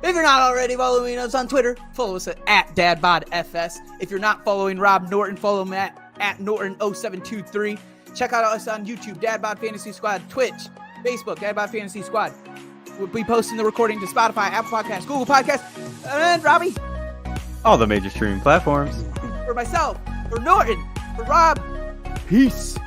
If you're not already following us on Twitter, follow us at DadBodFS. If you're not following Rob Norton, follow him at Norton0723. Check out us on YouTube, DadBod Fantasy Squad, Twitch, Facebook, DadBod Fantasy Squad. We'll be posting the recording to Spotify, Apple Podcasts, Google Podcasts, and Robbie. All the major streaming platforms. For myself, for Norton, for Rob. Peace.